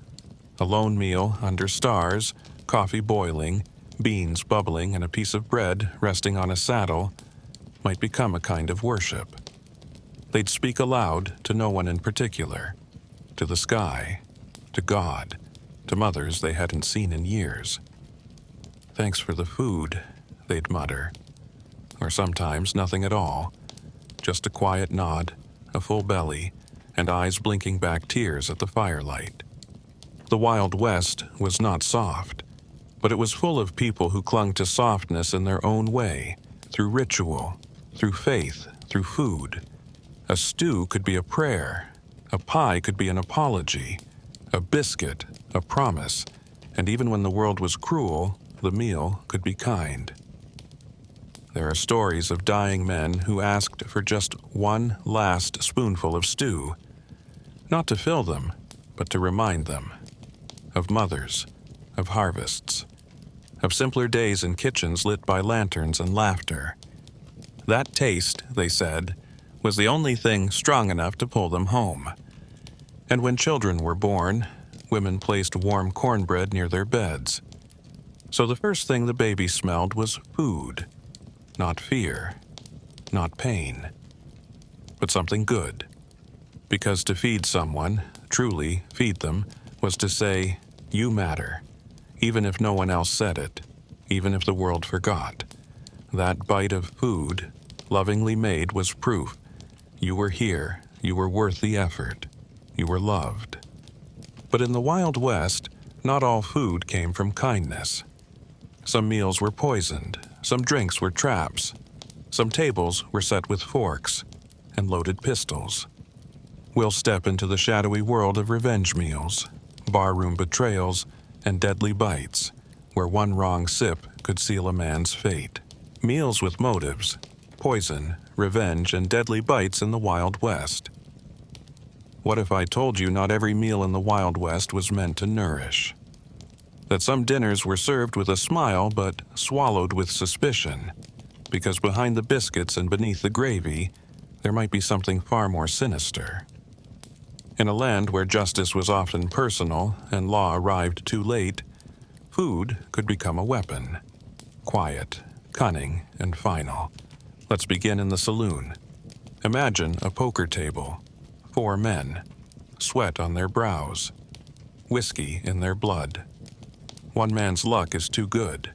A lone meal under stars, coffee boiling, beans bubbling, and a piece of bread resting on a saddle might become a kind of worship. They'd speak aloud to no one in particular, to the sky, to God, to mothers they hadn't seen in years. "Thanks for the food," they'd mutter. Or sometimes nothing at all, just a quiet nod, a full belly, and eyes blinking back tears at the firelight. The Wild West was not soft, but it was full of people who clung to softness in their own way, through ritual, through faith, through food. A stew could be a prayer, a pie could be an apology, a biscuit, a promise, and even when the world was cruel, the meal could be kind. There are stories of dying men who asked for just one last spoonful of stew, not to fill them, but to remind them of mothers, of harvests, of simpler days in kitchens lit by lanterns and laughter. That taste, they said, was the only thing strong enough to pull them home. And when children were born, women placed warm cornbread near their beds. So the first thing the baby smelled was food, not fear, not pain, but something good. Because to feed someone, truly feed them, was to say, "You matter," even if no one else said it, even if the world forgot. That bite of food, lovingly made, was proof. You were here, you were worth the effort, you were loved. But in the Wild West, not all food came from kindness. Some meals were poisoned, some drinks were traps, some tables were set with forks and loaded pistols. We'll step into the shadowy world of revenge meals, barroom betrayals, and deadly bites, where one wrong sip could seal a man's fate. Meals with motives, poison, revenge, and deadly bites in the Wild West. What if I told you not every meal in the Wild West was meant to nourish? That some dinners were served with a smile but swallowed with suspicion, because behind the biscuits and beneath the gravy, there might be something far more sinister. In a land where justice was often personal and law arrived too late, food could become a weapon. Quiet, cunning, and final. Let's begin in the saloon. Imagine a poker table. 4 men. Sweat on their brows. Whiskey in their blood. One man's luck is too good.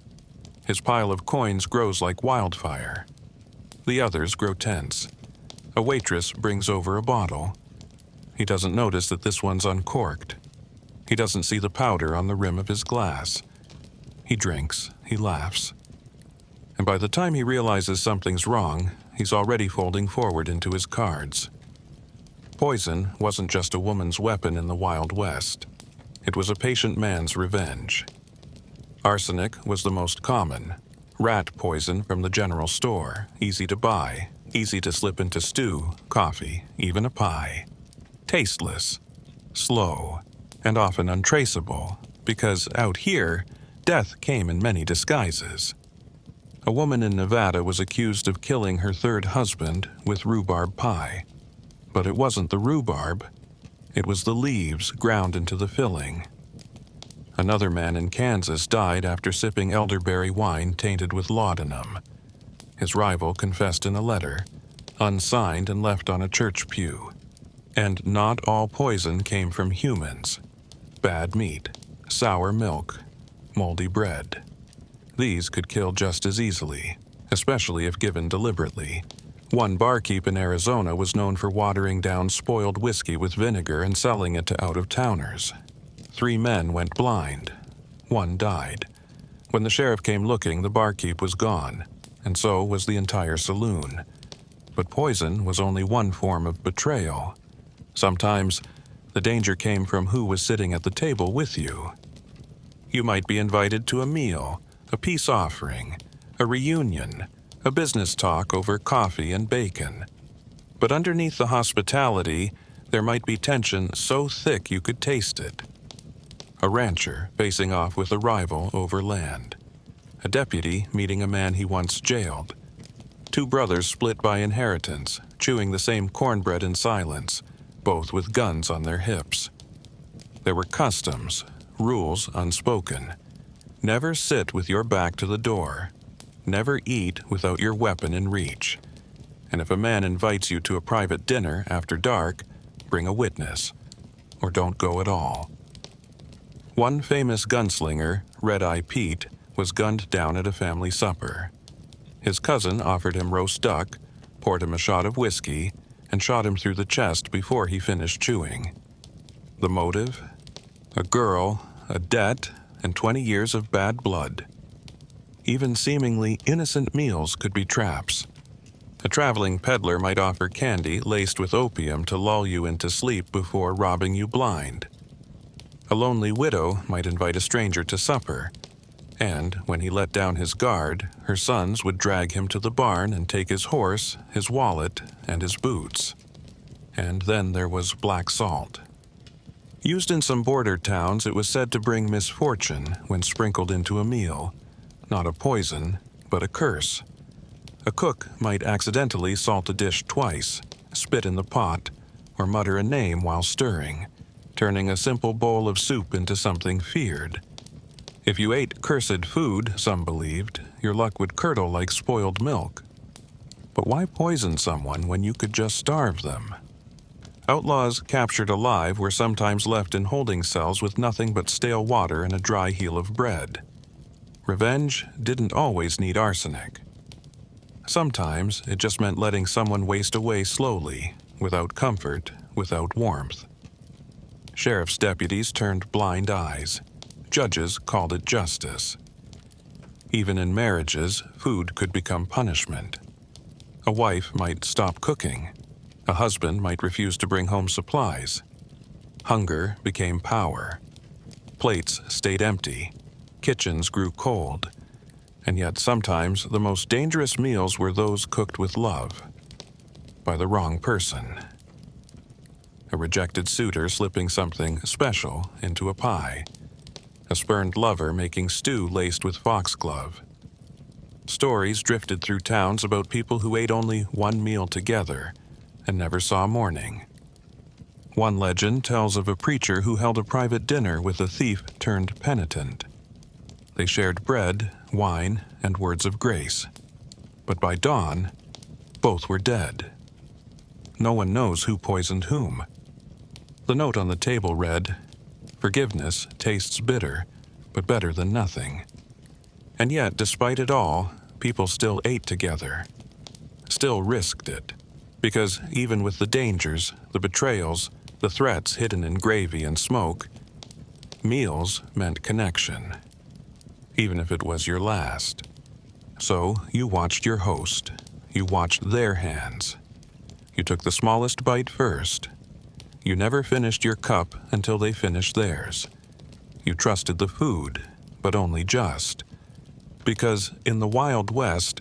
His pile of coins grows like wildfire. The others grow tense. A waitress brings over a bottle. He doesn't notice that this one's uncorked. He doesn't see the powder on the rim of his glass. He drinks, he laughs. And by the time he realizes something's wrong, he's already folding forward into his cards. Poison wasn't just a woman's weapon in the Wild West. It was a patient man's revenge. Arsenic was the most common. Rat poison from the general store, easy to buy, easy to slip into stew, coffee, even a pie. Tasteless, slow, and often untraceable, because out here, death came in many disguises. A woman in Nevada was accused of killing her 3rd husband with rhubarb pie. But it wasn't the rhubarb, it was the leaves ground into the filling. Another man in Kansas died after sipping elderberry wine tainted with laudanum. His rival confessed in a letter, unsigned and left on a church pew. And not all poison came from humans. Bad meat, sour milk, moldy bread. These could kill just as easily, especially if given deliberately. One barkeep in Arizona was known for watering down spoiled whiskey with vinegar and selling it to out-of-towners. 3 men went blind. 1 died. When the sheriff came looking, the barkeep was gone, and so was the entire saloon. But poison was only one form of betrayal. Sometimes, the danger came from who was sitting at the table with you. You might be invited to a meal, a peace offering, a reunion, a business talk over coffee and bacon. But underneath the hospitality, there might be tension so thick you could taste it. A rancher facing off with a rival over land. A deputy meeting a man he once jailed. 2 brothers split by inheritance, chewing the same cornbread in silence, both with guns on their hips. There were customs, rules unspoken. Never sit with your back to the door. Never eat without your weapon in reach. And if a man invites you to a private dinner after dark, bring a witness, or don't go at all. One famous gunslinger, Red-Eye Pete, was gunned down at a family supper. His cousin offered him roast duck, poured him a shot of whiskey, and shot him through the chest before he finished chewing. The motive? A girl, a debt, and 20 years of bad blood. Even seemingly innocent meals could be traps. A traveling peddler might offer candy laced with opium to lull you into sleep before robbing you blind. A lonely widow might invite a stranger to supper, and when he let down his guard, her sons would drag him to the barn and take his horse, his wallet, and his boots. And then there was black salt. Used in some border towns, it was said to bring misfortune when sprinkled into a meal. Not a poison, but a curse. A cook might accidentally salt a dish twice, spit in the pot, or mutter a name while stirring, turning a simple bowl of soup into something feared. If you ate cursed food, some believed, your luck would curdle like spoiled milk. But why poison someone when you could just starve them? Outlaws captured alive were sometimes left in holding cells with nothing but stale water and a dry heel of bread. Revenge didn't always need arsenic. Sometimes it just meant letting someone waste away slowly, without comfort, without warmth. Sheriff's deputies turned blind eyes. Judges called it justice. Even in marriages, food could become punishment. A wife might stop cooking. A husband might refuse to bring home supplies. Hunger became power. Plates stayed empty. Kitchens grew cold. And yet sometimes the most dangerous meals were those cooked with love. By the wrong person. A rejected suitor slipping something special into a pie. A spurned lover making stew laced with foxglove. Stories drifted through towns about people who ate only one meal together, and never saw morning. One legend tells of a preacher who held a private dinner with a thief turned penitent. They shared bread, wine, and words of grace. But by dawn, both were dead. No one knows who poisoned whom. The note on the table read, "Forgiveness tastes bitter, but better than nothing." And yet, despite it all, people still ate together, still risked it, because even with the dangers, the betrayals, the threats hidden in gravy and smoke, meals meant connection, even if it was your last. So you watched your host, you watched their hands. You took the smallest bite first. You never finished your cup until they finished theirs. You trusted the food, but only just. Because in the Wild West,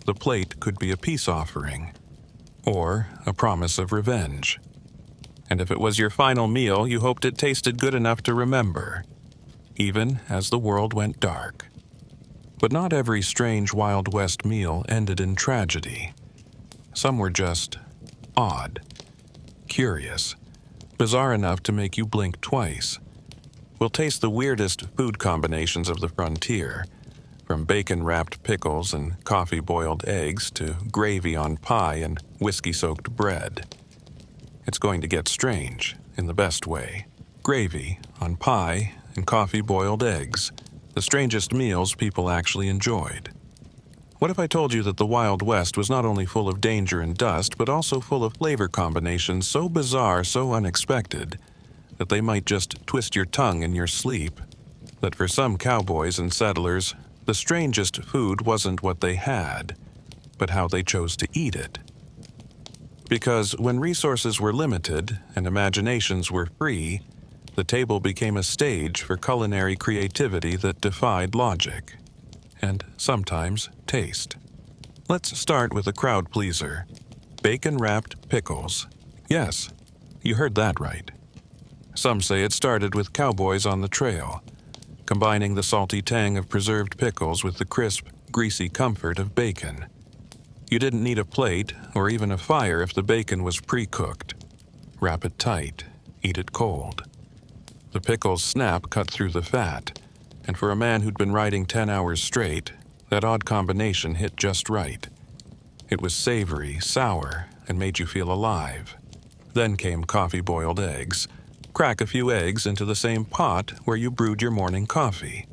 the plate could be a peace offering, or a promise of revenge. And if it was your final meal, you hoped it tasted good enough to remember, even as the world went dark. But not every strange Wild West meal ended in tragedy. Some were just odd, curious, bizarre enough to make you blink twice. We'll taste the weirdest food combinations of the frontier, from bacon-wrapped pickles and coffee-boiled eggs to gravy on pie and whiskey-soaked bread. It's going to get strange, in the best way. Gravy on pie and coffee-boiled eggs, the strangest meals people actually enjoyed. What if I told you that the Wild West was not only full of danger and dust, but also full of flavor combinations so bizarre, so unexpected, that they might just twist your tongue in your sleep? That for some cowboys and settlers, the strangest food wasn't what they had, but how they chose to eat it. Because when resources were limited and imaginations were free, the table became a stage for culinary creativity that defied logic, and sometimes taste. Let's start with a crowd pleaser: bacon-wrapped pickles. Yes, you heard that right. Some say it started with cowboys on the trail, combining the salty tang of preserved pickles with the crisp, greasy comfort of bacon. You didn't need a plate or even a fire if the bacon was pre-cooked. Wrap it tight, eat it cold. The pickle's snap cut through the fat, and for a man who'd been riding 10 hours straight, that odd combination hit just right. It was savory, sour, and made you feel alive. Then came coffee-boiled eggs. Crack a few eggs into the same pot where you brewed your morning coffee.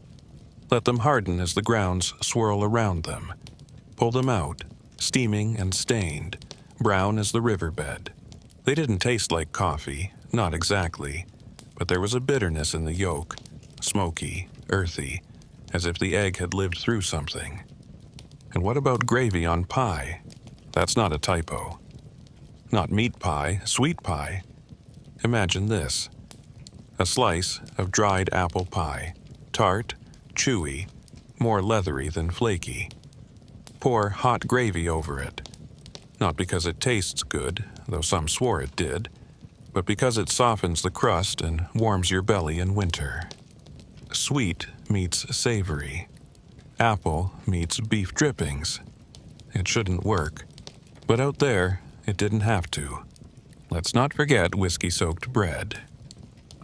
Let them harden as the grounds swirl around them. Pull them out, steaming and stained, brown as the riverbed. They didn't taste like coffee, not exactly, but there was a bitterness in the yolk, smoky, earthy, as if the egg had lived through something. And what about gravy on pie? That's not a typo. Not meat pie, sweet pie. Imagine this: a slice of dried apple pie, tart, chewy, more leathery than flaky. Pour hot gravy over it, not because it tastes good, though some swore it did, but because it softens the crust and warms your belly in winter. Sweet meets savory. Apple meets beef drippings. It shouldn't work, but out there, it didn't have to. Let's not forget whiskey-soaked bread.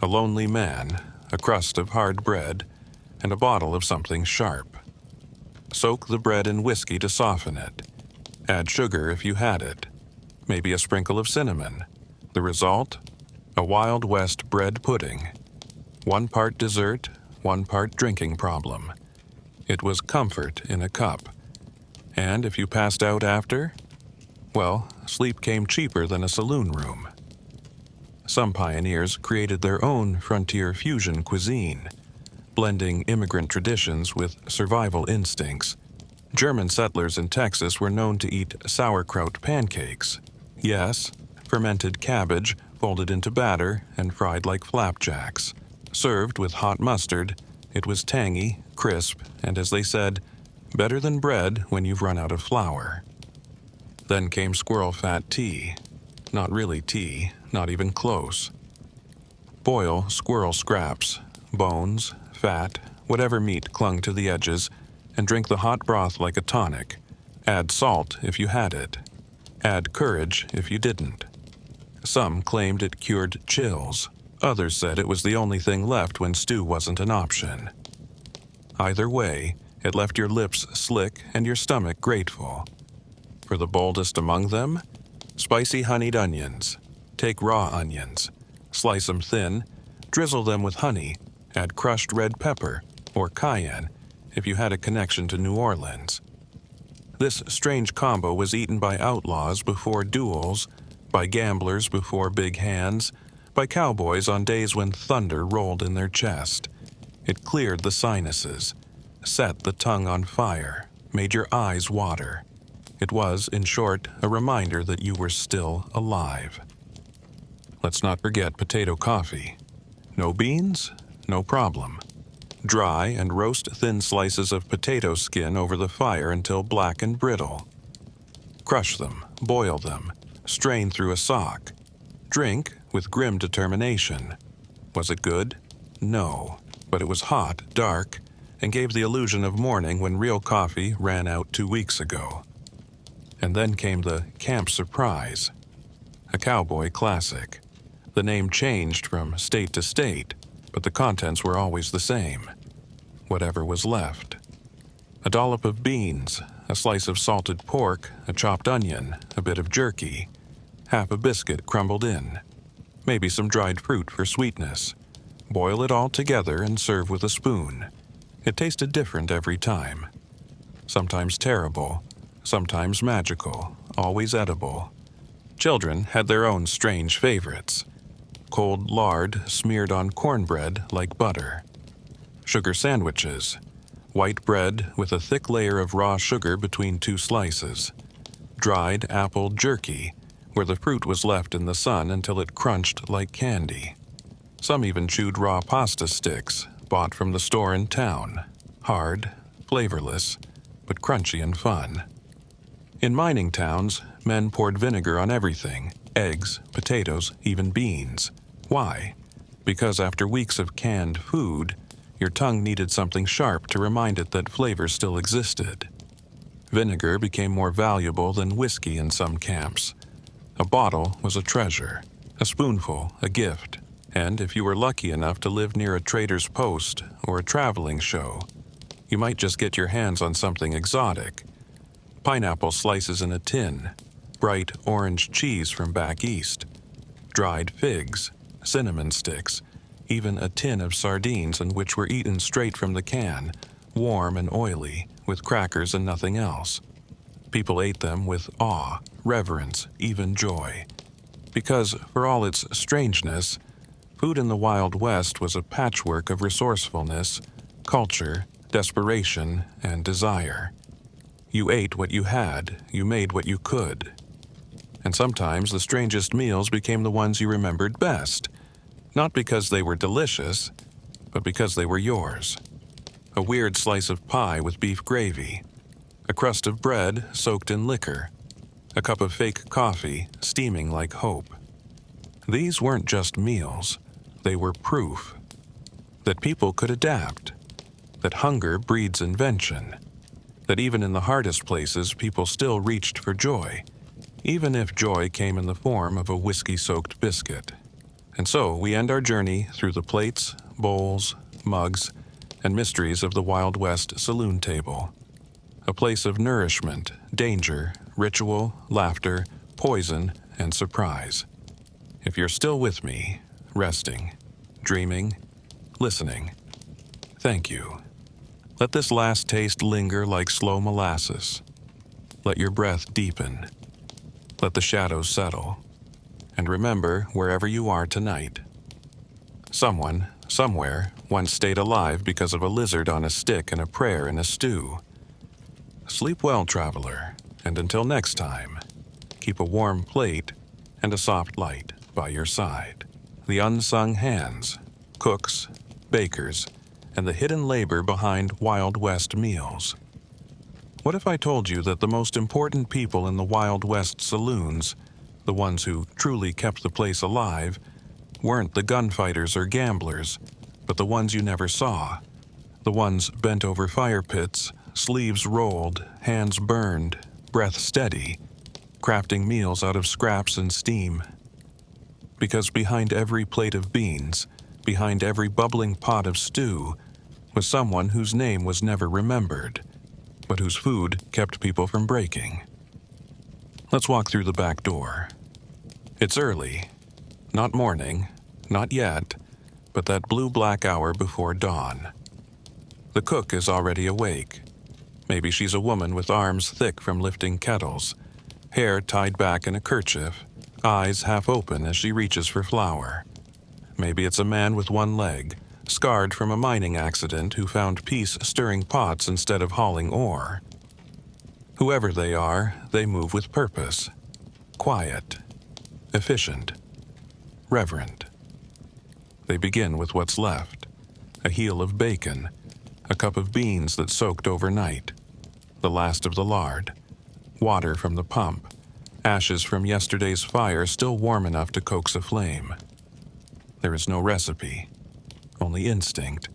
A lonely man, a crust of hard bread, and a bottle of something sharp. Soak the bread in whiskey to soften it. Add sugar if you had it. Maybe a sprinkle of cinnamon. The result? A Wild West bread pudding. 1 part dessert, 1 part drinking problem. It was comfort in a cup. And if you passed out after, well, sleep came cheaper than a saloon room. Some pioneers created their own frontier fusion cuisine, blending immigrant traditions with survival instincts. German settlers in Texas were known to eat sauerkraut pancakes. Yes, fermented cabbage folded into batter and fried like flapjacks. Served with hot mustard, it was tangy, crisp, and as they said, better than bread when you've run out of flour. Then came squirrel fat tea. Not really tea, not even close. Boil squirrel scraps, bones, fat, whatever meat clung to the edges, and drink the hot broth like a tonic. Add salt if you had it. Add courage if you didn't. Some claimed it cured chills. Others said it was the only thing left when stew wasn't an option. Either way, it left your lips slick and your stomach grateful. For the boldest among them, spicy honeyed onions. Take raw onions, slice them thin, drizzle them with honey, add crushed red pepper or cayenne if you had a connection to New Orleans. This strange combo was eaten by outlaws before duels, by gamblers before big hands, by cowboys on days when thunder rolled in their chest. It cleared the sinuses, set the tongue on fire, made your eyes water. It was, in short, a reminder that you were still alive. Let's not forget potato coffee. No beans? No problem. Dry and roast thin slices of potato skin over the fire until black and brittle. Crush them, boil them, strain through a sock. Drink with grim determination. Was it good? No, but it was hot, dark, and gave the illusion of morning when real coffee ran out 2 weeks ago. And then came the Camp Surprise, a cowboy classic. The name changed from state to state, but the contents were always the same. Whatever was left. A dollop of beans, a slice of salted pork, a chopped onion, a bit of jerky, half a biscuit crumbled in, maybe some dried fruit for sweetness. Boil it all together and serve with a spoon. It tasted different every time. Sometimes terrible, sometimes magical, always edible. Children had their own strange favorites. Cold lard smeared on cornbread like butter. Sugar sandwiches. White bread with a thick layer of raw sugar between 2 slices. Dried apple jerky, where the fruit was left in the sun until it crunched like candy. Some even chewed raw pasta sticks, bought from the store in town. Hard, flavorless, but crunchy and fun. In mining towns, men poured vinegar on everything, eggs, potatoes, even beans. Why? Because after weeks of canned food, your tongue needed something sharp to remind it that flavor still existed. Vinegar became more valuable than whiskey in some camps. A bottle was a treasure, a spoonful a gift, and if you were lucky enough to live near a trader's post or a traveling show, you might just get your hands on something exotic. Pineapple slices in a tin, bright orange cheese from back east, dried figs, cinnamon sticks, even a tin of sardines in which were eaten straight from the can, warm and oily, with crackers and nothing else. People ate them with awe, reverence, even joy. Because, for all its strangeness, food in the Wild West was a patchwork of resourcefulness, culture, desperation, and desire. You ate what you had, you made what you could. And sometimes the strangest meals became the ones you remembered best, not because they were delicious, but because they were yours. A weird slice of pie with beef gravy, a crust of bread soaked in liquor, a cup of fake coffee steaming like hope. These weren't just meals, they were proof that people could adapt, that hunger breeds invention, that even in the hardest places people still reached for joy, even if joy came in the form of a whiskey-soaked biscuit. And so we end our journey through the plates, bowls, mugs, and mysteries of the Wild West saloon table. A place of nourishment, danger, ritual, laughter, poison, and surprise. If you're still with me, resting, dreaming, listening, thank you. Let this last taste linger like slow molasses. Let your breath deepen. Let the shadows settle. And remember, wherever you are tonight, someone, somewhere, once stayed alive because of a lizard on a stick and a prayer in a stew. Sleep well, traveler, and until next time, keep a warm plate and a soft light by your side. The unsung hands, cooks, bakers, and the hidden labor behind Wild West meals. What if I told you that the most important people in the Wild West saloons, the ones who truly kept the place alive, weren't the gunfighters or gamblers, but the ones you never saw, the ones bent over fire pits, sleeves rolled, hands burned, breath steady, crafting meals out of scraps and steam. because behind every plate of beans, behind every bubbling pot of stew, was someone whose name was never remembered, but whose food kept people from breaking. Let's walk through the back door. It's early. Not morning, not yet, but that blue-black hour before dawn. The cook is already awake. Maybe she's a woman with arms thick from lifting kettles, hair tied back in a kerchief, eyes half open as she reaches for flour. Maybe it's a man with one leg, scarred from a mining accident, who found peace stirring pots instead of hauling ore. Whoever they are, they move with purpose. Quiet, efficient, reverent. They begin with what's left: a heel of bacon, a cup of beans that soaked overnight, the last of the lard, water from the pump, ashes from yesterday's fire still warm enough to coax a flame. There is no recipe, only instinct,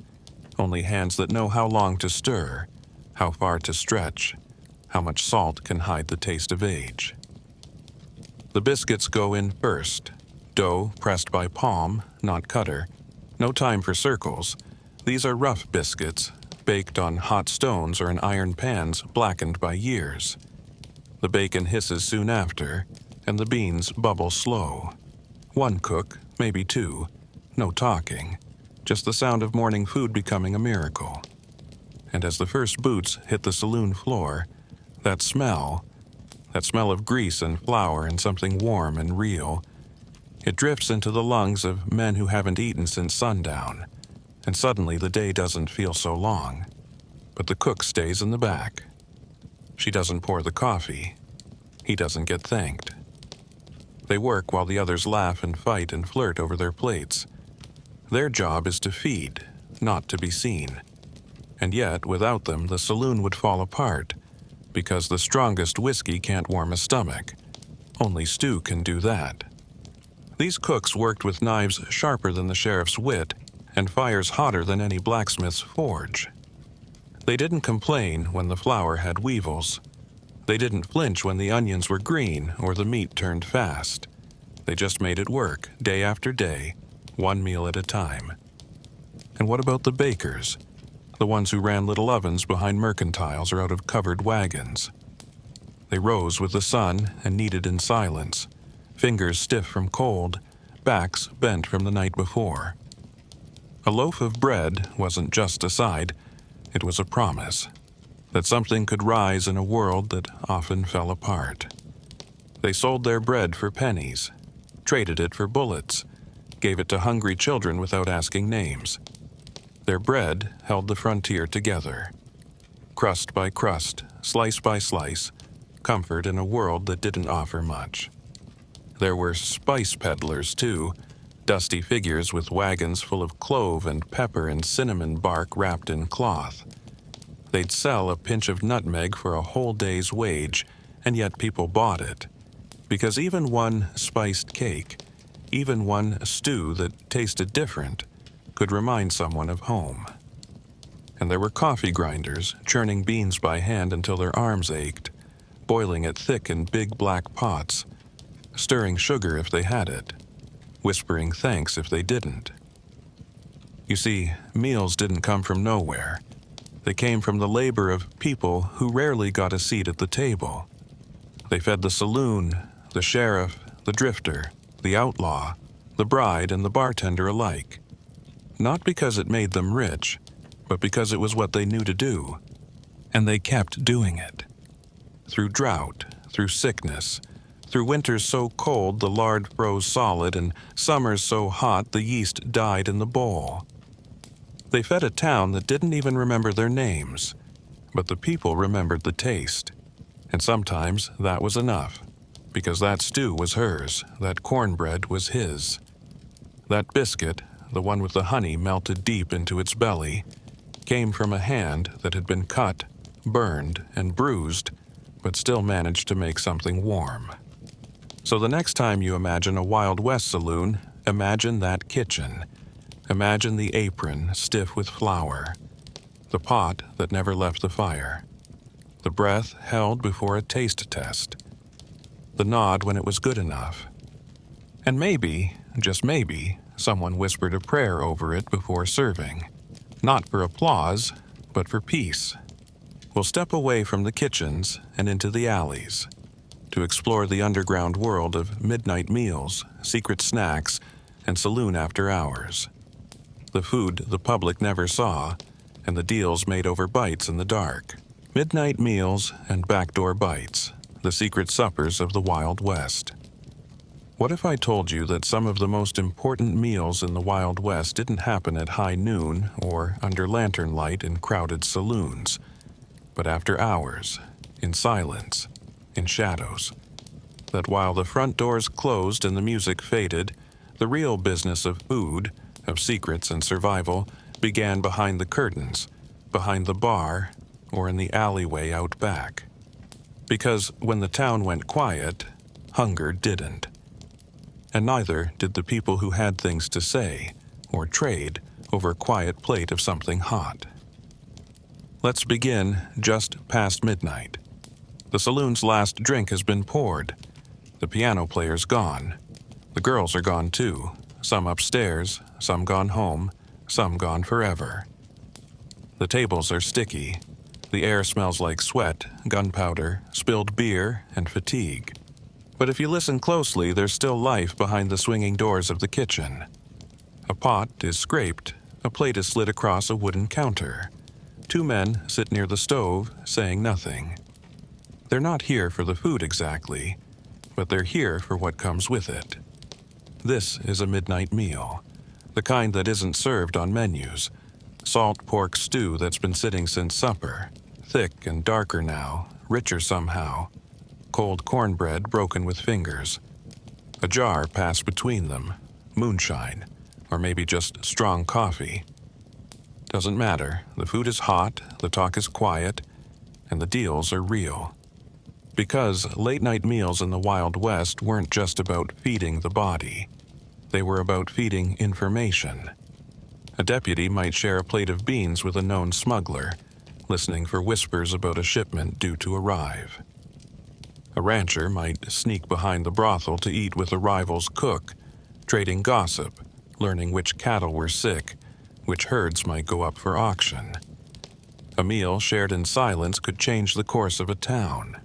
only hands that know how long to stir, how far to stretch, how much salt can hide the taste of age. The biscuits go in first, dough pressed by palm, not cutter. No time for circles. These are rough biscuits, baked on hot stones or in iron pans blackened by years. The bacon hisses soon after, and the beans bubble slow. One cook, maybe two. No talking, just the sound of morning food becoming a miracle. And as the first boots hit the saloon floor, that smell of grease and flour and something warm and real, it drifts into the lungs of men who haven't eaten since sundown, and suddenly the day doesn't feel so long. But the cook stays in the back. She doesn't pour the coffee. He doesn't get thanked. They work while the others laugh and fight and flirt over their plates. Their job is to feed, not to be seen. And yet, without them, the saloon would fall apart, because the strongest whiskey can't warm a stomach. Only stew can do that. These cooks worked with knives sharper than the sheriff's wit and fires hotter than any blacksmith's forge. They didn't complain when the flour had weevils. They didn't flinch when the onions were green or the meat turned fast. They just made it work, day after day, one meal at a time. And what about the bakers? The ones who ran little ovens behind mercantiles or out of covered wagons. They rose with the sun and kneaded in silence, fingers stiff from cold, backs bent from the night before. A loaf of bread wasn't just a side, it was a promise that something could rise in a world that often fell apart. They sold their bread for pennies, traded it for bullets, gave it to hungry children without asking names. Their bread held the frontier together. Crust by crust, slice by slice, comfort in a world that didn't offer much. There were spice peddlers, too, dusty figures with wagons full of clove and pepper and cinnamon bark wrapped in cloth. They'd sell a pinch of nutmeg for a whole day's wage, and yet people bought it. Because even one spiced cake, even one stew that tasted different, could remind someone of home. And there were coffee grinders, churning beans by hand until their arms ached, boiling it thick in big black pots, stirring sugar if they had it, whispering thanks if they didn't. You see, meals didn't come from nowhere. They came from the labor of people who rarely got a seat at the table. They fed the saloon, the sheriff, the drifter, the outlaw, the bride, and the bartender alike. Not because it made them rich, but because it was what they knew to do. And they kept doing it. Through drought, through sickness, through winters so cold the lard froze solid and summers so hot the yeast died in the bowl. They fed a town that didn't even remember their names, but the people remembered the taste. And sometimes that was enough, because that stew was hers, that cornbread was his. That biscuit, the one with the honey melted deep into its belly, came from a hand that had been cut, burned, and bruised, but still managed to make something warm. So the next time you imagine a Wild West saloon, imagine that kitchen. Imagine the apron stiff with flour, the pot that never left the fire, the breath held before a taste test, the nod when it was good enough. And maybe, just maybe, someone whispered a prayer over it before serving. Not for applause, but for peace. We'll step away from the kitchens and into the alleys to explore the underground world of midnight meals, secret snacks, and saloon after hours. The food the public never saw, and the deals made over bites in the dark. Midnight meals and backdoor bites, the secret suppers of the Wild West. What if I told you that some of the most important meals in the Wild West didn't happen at high noon or under lantern light in crowded saloons, but after hours, in silence, in shadows? That while the front doors closed and the music faded, the real business of food, of secrets and survival, began behind the curtains, behind the bar, or in the alleyway out back. Because when the town went quiet, hunger didn't. And neither did the people who had things to say or trade over a quiet plate of something hot. Let's begin just past midnight. The saloon's last drink has been poured. The piano player's gone. The girls are gone too, some upstairs, some gone home, some gone forever. The tables are sticky. The air smells like sweat, gunpowder, spilled beer, and fatigue. But if you listen closely, there's still life behind the swinging doors of the kitchen. A pot is scraped, a plate is slid across a wooden counter. Two men sit near the stove, saying nothing. They're not here for the food exactly, but they're here for what comes with it. This is a midnight meal, the kind that isn't served on menus. Salt pork stew that's been sitting since supper, thick and darker now, richer somehow. Cold cornbread broken with fingers. A jar passed between them, moonshine, or maybe just strong coffee. Doesn't matter, the food is hot, the talk is quiet, and the deals are real. Because late-night meals in the Wild West weren't just about feeding the body. They were about feeding information. A deputy might share a plate of beans with a known smuggler, listening for whispers about a shipment due to arrive. A rancher might sneak behind the brothel to eat with a rival's cook, trading gossip, learning which cattle were sick, which herds might go up for auction. A meal shared in silence could change the course of a town.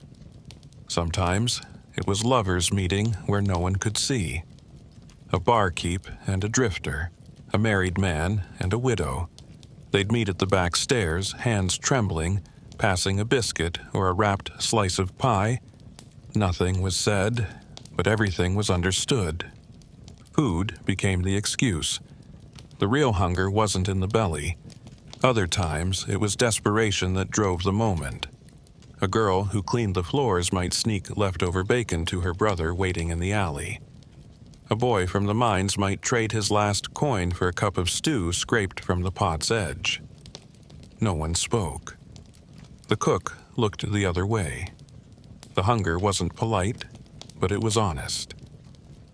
Sometimes it was lovers meeting where no one could see. A barkeep and a drifter, a married man and a widow. They'd meet at the back stairs, hands trembling, passing a biscuit or a wrapped slice of pie. Nothing was said, but everything was understood. Food became the excuse. The real hunger wasn't in the belly. Other times, it was desperation that drove the moment. A girl who cleaned the floors might sneak leftover bacon to her brother waiting in the alley. A boy from the mines might trade his last coin for a cup of stew scraped from the pot's edge. No one spoke. The cook looked the other way. The hunger wasn't polite, but it was honest.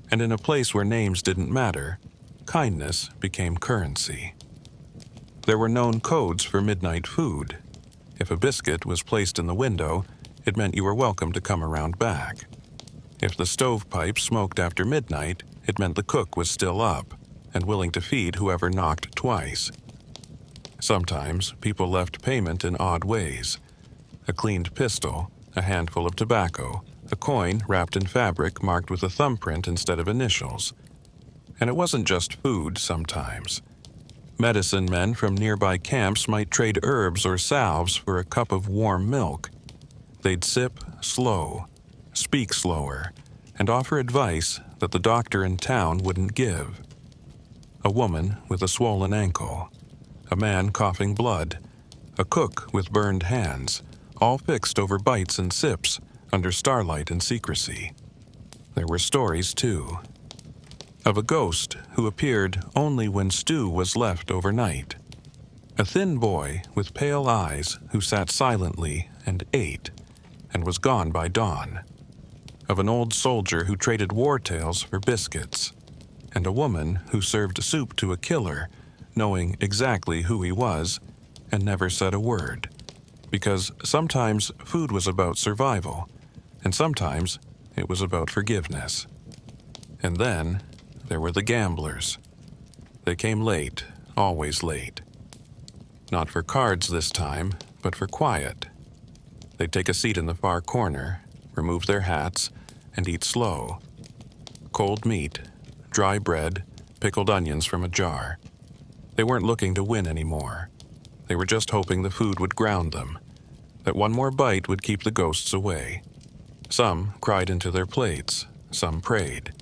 And in a place where names didn't matter, kindness became currency. There were known codes for midnight food. If a biscuit was placed in the window, it meant you were welcome to come around back. If the stovepipe smoked after midnight, it meant the cook was still up and willing to feed whoever knocked twice. Sometimes people left payment in odd ways. A cleaned pistol, a handful of tobacco, a coin wrapped in fabric marked with a thumbprint instead of initials. And it wasn't just food sometimes. Medicine men from nearby camps might trade herbs or salves for a cup of warm milk. They'd sip slow, speak slower, and offer advice that the doctor in town wouldn't give. A woman with a swollen ankle, a man coughing blood, a cook with burned hands, all fixed over bites and sips under starlight and secrecy. There were stories, too, of a ghost who appeared only when stew was left overnight. A thin boy with pale eyes who sat silently and ate and was gone by dawn. Of an old soldier who traded war tales for biscuits. And a woman who served soup to a killer, knowing exactly who he was, and never said a word. Because sometimes food was about survival, and sometimes it was about forgiveness. And then there were the gamblers. They came late, always late. Not for cards this time, but for quiet. They'd take a seat in the far corner, remove their hats, and eat slow. Cold meat, dry bread, pickled onions from a jar. They weren't looking to win anymore. They were just hoping the food would ground them, that one more bite would keep the ghosts away. Some cried into their plates, some prayed.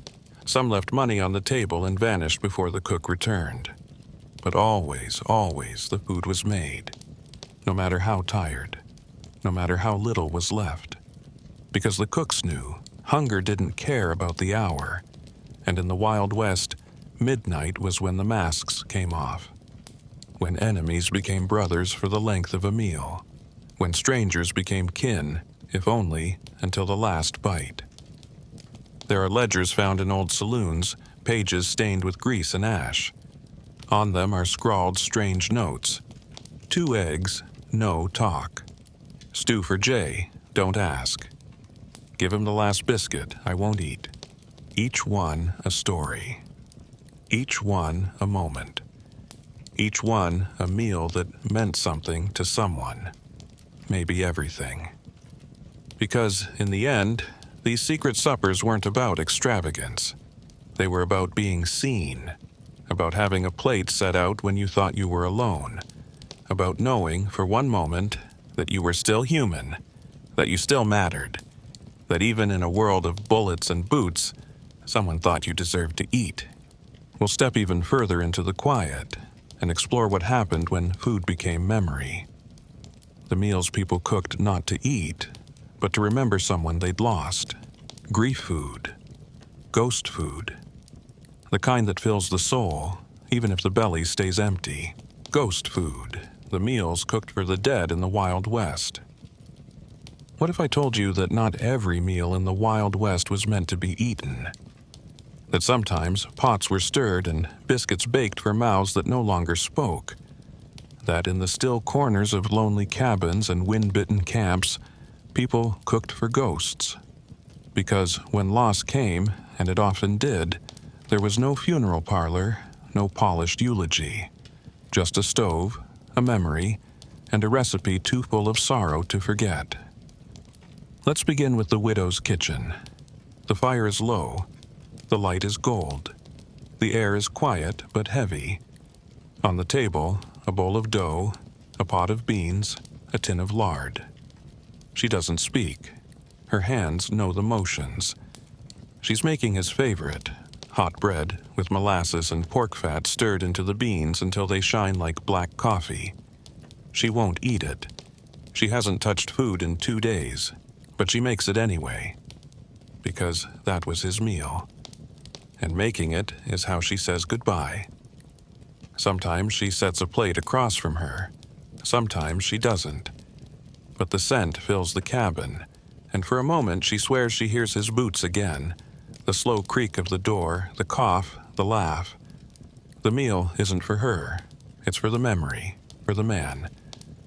Some left money on the table and vanished before the cook returned. But always, always the food was made, no matter how tired, no matter how little was left. Because the cooks knew hunger didn't care about the hour, and in the Wild West, midnight was when the masks came off, when enemies became brothers for the length of a meal, when strangers became kin, if only until the last bite. There are ledgers found in old saloons, pages stained with grease and ash. On them are scrawled strange notes. 2 eggs, no talk. Stew for Jay, don't ask. Give him the last biscuit, I won't eat. Each one a story. Each one a moment. Each one a meal that meant something to someone. Maybe everything. Because, in the end, these secret suppers weren't about extravagance. They were about being seen, about having a plate set out when you thought you were alone, about knowing for one moment that you were still human, that you still mattered, that even in a world of bullets and boots, someone thought you deserved to eat. We'll step even further into the quiet and explore what happened when food became memory. The meals people cooked not to eat, but to remember someone they'd lost. Grief food. Ghost food. The kind that fills the soul, even if the belly stays empty. Ghost food. The meals cooked for the dead in the Wild West. What if I told you that not every meal in the Wild West was meant to be eaten? That sometimes pots were stirred and biscuits baked for mouths that no longer spoke? That in the still corners of lonely cabins and wind-bitten camps, people cooked for ghosts? Because when loss came, and it often did, there was no funeral parlor, no polished eulogy. Just a stove, a memory, and a recipe too full of sorrow to forget. Let's begin with the widow's kitchen. The fire is low. The light is gold. The air is quiet but heavy. On the table, a bowl of dough, a pot of beans, a tin of lard. She doesn't speak. Her hands know the motions. She's making his favorite, hot bread with molasses and pork fat stirred into the beans until they shine like black coffee. She won't eat it. She hasn't touched food in 2 days, but she makes it anyway, because that was his meal. And making it is how she says goodbye. Sometimes she sets a plate across from her. Sometimes she doesn't. But the scent fills the cabin, and for a moment she swears she hears his boots again, the slow creak of the door, the cough, the laugh. The meal isn't for her. It's for the memory, for the man,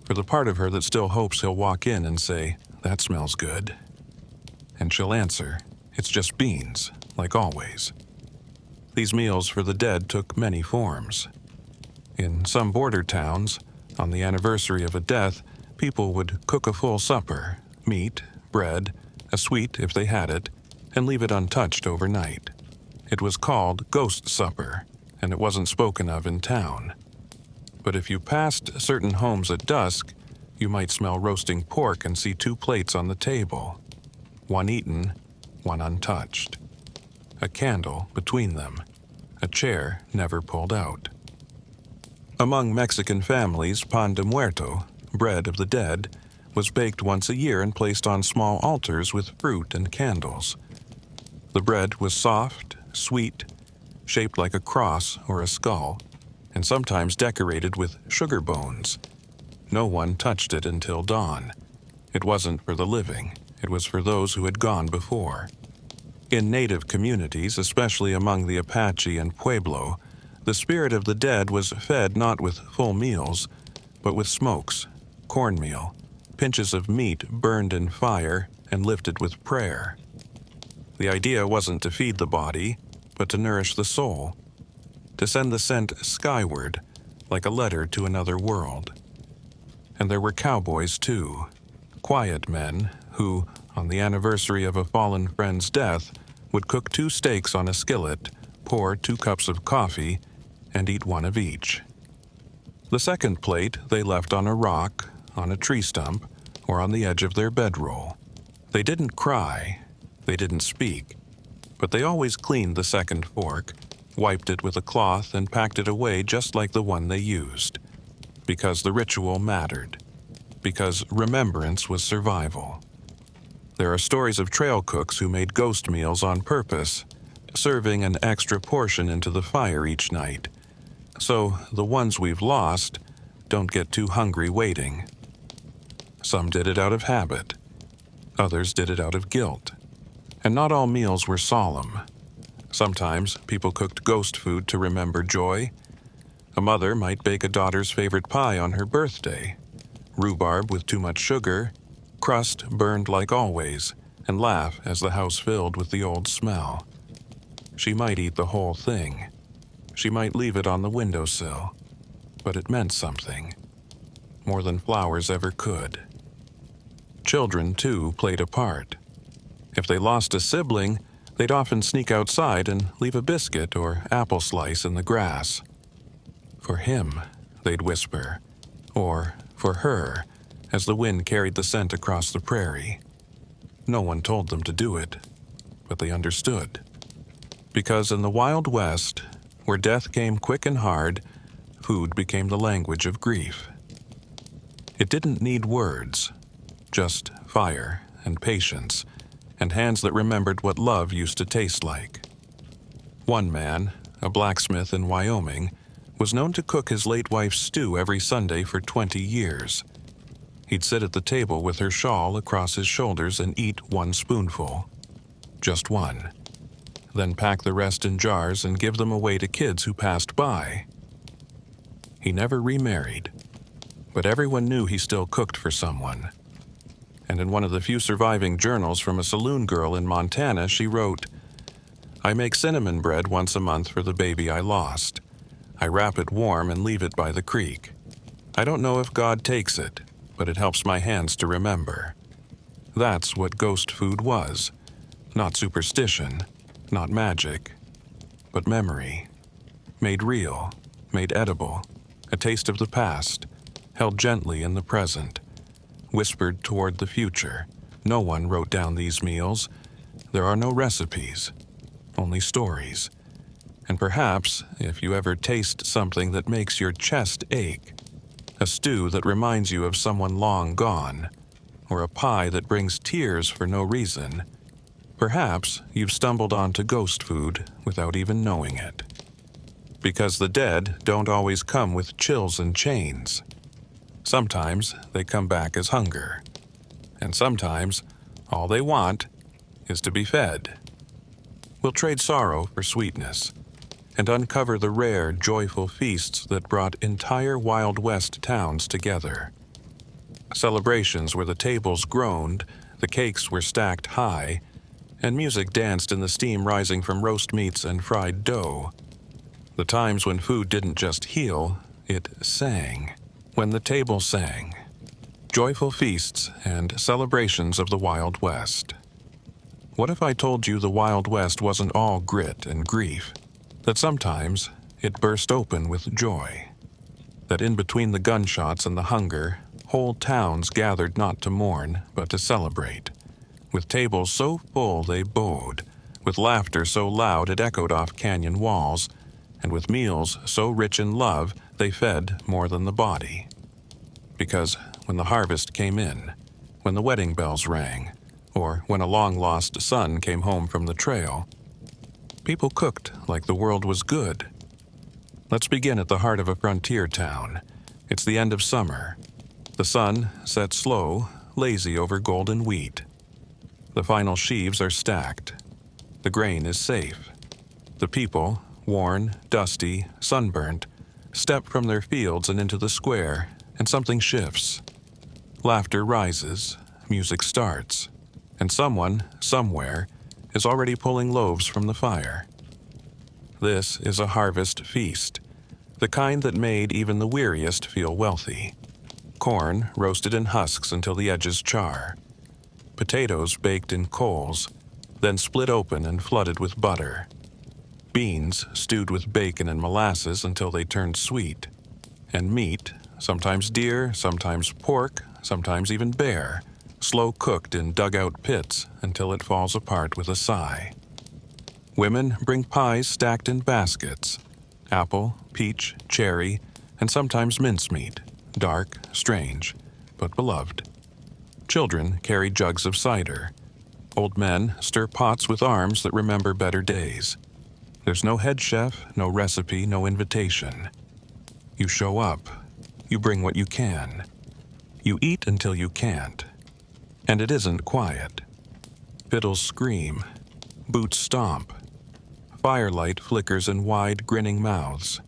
for the part of her that still hopes he'll walk in and say, "That smells good." And she'll answer, "It's just beans, like always." These meals for the dead took many forms. In some border towns, on the anniversary of a death, people would cook a full supper, meat, bread, a sweet if they had it, and leave it untouched overnight. It was called ghost supper, and it wasn't spoken of in town. But if you passed certain homes at dusk, you might smell roasting pork and see 2 plates on the table, one eaten, one untouched. A candle between them, a chair never pulled out. Among Mexican families, pan de muerto, bread of the dead, was baked once a year and placed on small altars with fruit and candles. The bread was soft, sweet, shaped like a cross or a skull, and sometimes decorated with sugar bones. No one touched it until dawn. It wasn't for the living. It was for those who had gone before. In native communities, especially among the Apache and Pueblo, the spirit of the dead was fed not with full meals, but with smokes, cornmeal, pinches of meat burned in fire and lifted with prayer. The idea wasn't to feed the body. but to nourish the soul, to send the scent skyward like a letter to another world. And there were cowboys, too, quiet men who, on the anniversary of a fallen friend's death, would cook 2 steaks on a skillet, pour 2 cups of coffee, and eat 1 of each. The second plate they left on a rock, on a tree stump, or on the edge of their bedroll. They didn't cry, they didn't speak, but they always cleaned the second fork, wiped it with a cloth, and packed it away just like the one they used. Because the ritual mattered. Because remembrance was survival. There are stories of trail cooks who made ghost meals on purpose, serving an extra portion into the fire each night. So the ones we've lost don't get too hungry waiting. Some did it out of habit. Others did it out of guilt. And not all meals were solemn. Sometimes people cooked ghost food to remember joy. A mother might bake a daughter's favorite pie on her birthday. Rhubarb with too much sugar, crust burned like always, and laugh as the house filled with the old smell. She might eat the whole thing. She might leave it on the windowsill. But it meant something. More than flowers ever could. Children, too, played a part. If they lost a sibling, they'd often sneak outside and leave a biscuit or apple slice in the grass. For him, they'd whisper, or for her, as the wind carried the scent across the prairie. No one told them to do it, but they understood. Because in the Wild West, where death came quick and hard, food became the language of grief. It didn't need words, just fire and patience, and hands that remembered what love used to taste like. One man, a blacksmith in Wyoming, was known to cook his late wife's stew every Sunday for 20 years. He'd sit at the table with her shawl across his shoulders and eat 1 spoonful. Just 1. Then pack the rest in jars and give them away to kids who passed by. He never remarried, but everyone knew he still cooked for someone. And in one of the few surviving journals from a saloon girl in Montana, she wrote, "I make cinnamon bread once a month for the baby I lost. I wrap it warm and leave it by the creek. I don't know if God takes it, but it helps my hands to remember." That's what ghost food was. Not superstition, not magic, but memory. Made real, made edible, a taste of the past, held gently in the present, whispered toward the future. No one wrote down these meals. There are no recipes, only stories. And perhaps, if you ever taste something that makes your chest ache, a stew that reminds you of someone long gone, or a pie that brings tears for no reason, perhaps you've stumbled onto ghost food without even knowing it. Because the dead don't always come with chills and chains. Sometimes they come back as hunger. And sometimes all they want is to be fed. We'll trade sorrow for sweetness and uncover the rare, joyful feasts that brought entire Wild West towns together. Celebrations where the tables groaned, the cakes were stacked high, and music danced in the steam rising from roast meats and fried dough. The times when food didn't just heal, it sang. When the table sang. Joyful feasts and celebrations of the Wild West. What if I told you the Wild West wasn't all grit and grief? That sometimes it burst open with joy? That in between the gunshots and the hunger, whole towns gathered not to mourn, but to celebrate. With tables so full they bowed, with laughter so loud it echoed off canyon walls, and with meals so rich in love they fed more than the body. Because when the harvest came in, when the wedding bells rang, or when a long-lost son came home from the trail, people cooked like the world was good. Let's begin at the heart of a frontier town. It's the end of summer. The sun sets slow, lazy over golden wheat. The final sheaves are stacked. The grain is safe. The people, worn, dusty, sunburnt, step from their fields and into the square, and something shifts. Laughter rises, music starts, and someone, somewhere, is already pulling loaves from the fire. This is a harvest feast, the kind that made even the weariest feel wealthy. Corn roasted in husks until the edges char. Potatoes baked in coals, then split open and flooded with butter. Beans stewed with bacon and molasses until they turned sweet. And meat, sometimes deer, sometimes pork, sometimes even bear, slow cooked in dugout pits until it falls apart with a sigh. Women bring pies stacked in baskets, apple, peach, cherry, and sometimes mincemeat, dark, strange, but beloved. Children carry jugs of cider. Old men stir pots with arms that remember better days. There's no head chef, no recipe, no invitation. You show up. You bring what you can. You eat until you can't. And it isn't quiet. Fiddles scream. Boots stomp. Firelight flickers in wide, grinning mouths.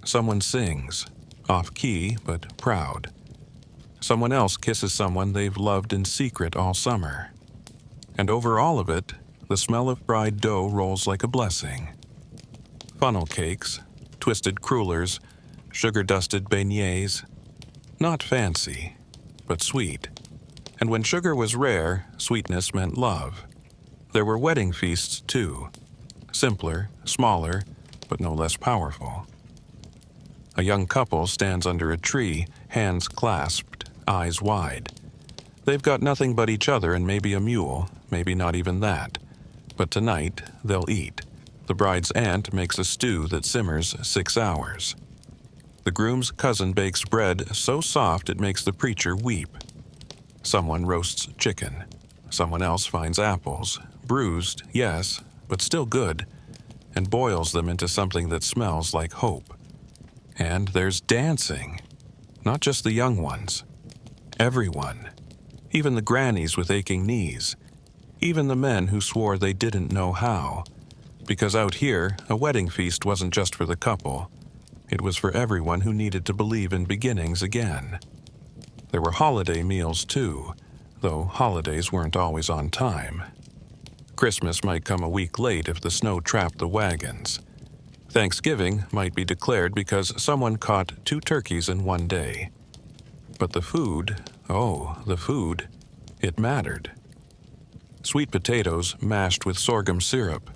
Someone sings, off-key but proud. Someone else kisses someone they've loved in secret all summer. And over all of it, the smell of fried dough rolls like a blessing. Funnel cakes, twisted crullers, sugar-dusted beignets. Not fancy, but sweet. And when sugar was rare, sweetness meant love. There were wedding feasts, too. Simpler, smaller, but no less powerful. A young couple stands under a tree, hands clasped, eyes wide. They've got nothing but each other and maybe a mule, maybe not even that. But tonight, they'll eat. The bride's aunt makes a stew that simmers 6 hours. The groom's cousin bakes bread so soft it makes the preacher weep. Someone roasts chicken. Someone else finds apples, bruised, yes, but still good, and boils them into something that smells like hope. And there's dancing. Not just the young ones. Everyone. Even the grannies with aching knees. Even the men who swore they didn't know how. Because out here, a wedding feast wasn't just for the couple. It was for everyone who needed to believe in beginnings again. There were holiday meals too, though holidays weren't always on time. Christmas might come a week late if the snow trapped the wagons. Thanksgiving might be declared because someone caught 2 turkeys in one day. But the food, the food, it mattered. Sweet potatoes mashed with sorghum syrup,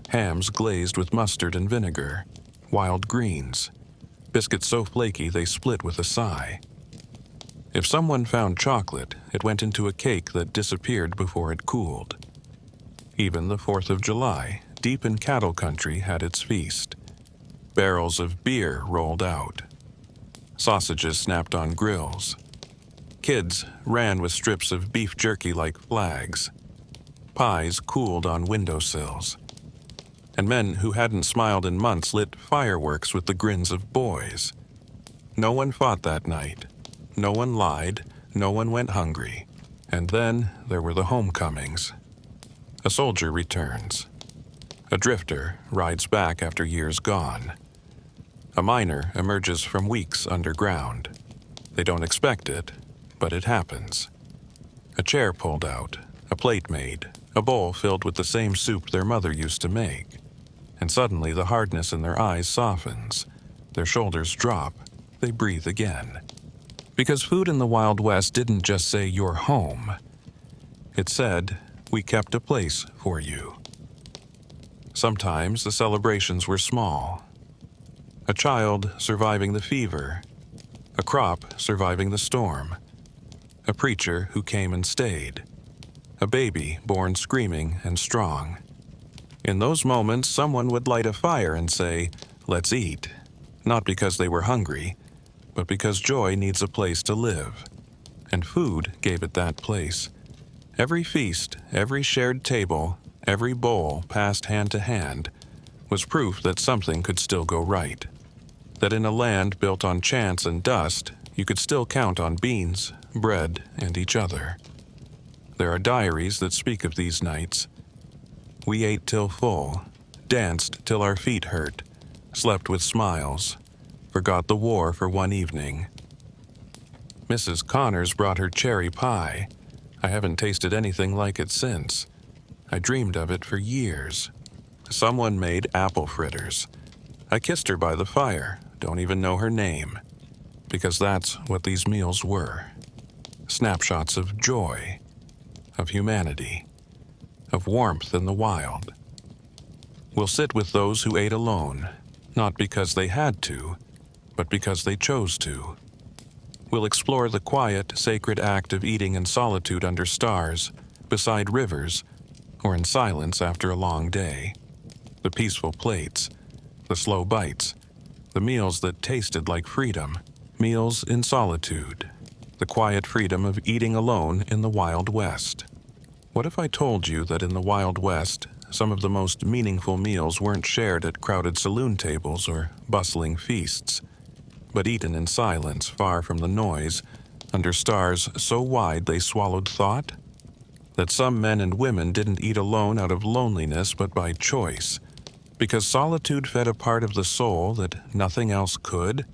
hams glazed with mustard and vinegar, wild greens, biscuits so flaky they split with a sigh. If someone found chocolate, it went into a cake that disappeared before it cooled. Even the 4th of July, deep in cattle country, had its feast. Barrels of beer rolled out. Sausages snapped on grills. Kids ran with strips of beef jerky like flags. Pies cooled on windowsills. And men who hadn't smiled in months lit fireworks with the grins of boys. No one fought that night. No one lied. No one went hungry. And then there were the homecomings. A soldier returns. A drifter rides back after years gone. A miner emerges from weeks underground. They don't expect it, but it happens. A chair pulled out, a plate made, a bowl filled with the same soup their mother used to make. And suddenly the hardness in their eyes softens. Their shoulders drop. They breathe again. Because food in the Wild West didn't just say you're home. It said, we kept a place for you. Sometimes the celebrations were small. A child surviving the fever. A crop surviving the storm. A preacher who came and stayed. A baby born screaming and strong. In those moments, someone would light a fire and say, let's eat. Not because they were hungry, but because joy needs a place to live. And food gave it that place. Every feast, every shared table, every bowl passed hand to hand was proof that something could still go right. That in a land built on chance and dust, you could still count on beans, bread, and each other. There are diaries that speak of these nights. We ate till full, danced till our feet hurt, slept with smiles, forgot the war for one evening. Mrs. Connors brought her cherry pie. I haven't tasted anything like it since. I dreamed of it for years. Someone made apple fritters. I kissed her by the fire, don't even know her name, because that's what these meals were. Snapshots of joy, of humanity, of warmth in the wild. We'll sit with those who ate alone, not because they had to, but because they chose to. We'll explore the quiet, sacred act of eating in solitude under stars, beside rivers, or in silence after a long day. The peaceful plates, the slow bites, the meals that tasted like freedom, meals in solitude, the quiet freedom of eating alone in the Wild West. What if I told you that in the Wild West, some of the most meaningful meals weren't shared at crowded saloon tables or bustling feasts, but eaten in silence far from the noise, under stars so wide they swallowed thought? That some men and women didn't eat alone out of loneliness but by choice, because solitude fed a part of the soul that nothing else could?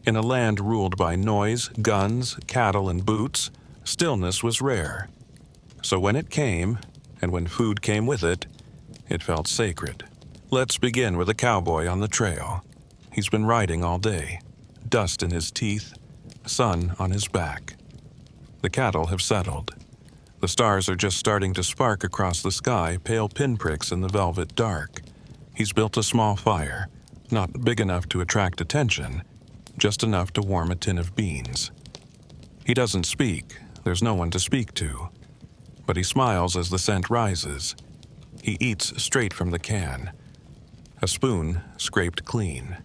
In a land ruled by noise, guns, cattle, and boots, stillness was rare. So when it came, and when food came with it, it felt sacred. Let's begin with a cowboy on the trail. He's been riding all day, dust in his teeth, sun on his back. The cattle have settled. The stars are just starting to spark across the sky, pale pinpricks in the velvet dark. He's built a small fire, not big enough to attract attention, just enough to warm a tin of beans. He doesn't speak, there's no one to speak to, but he smiles as the scent rises. He eats straight from the can, a spoon scraped clean.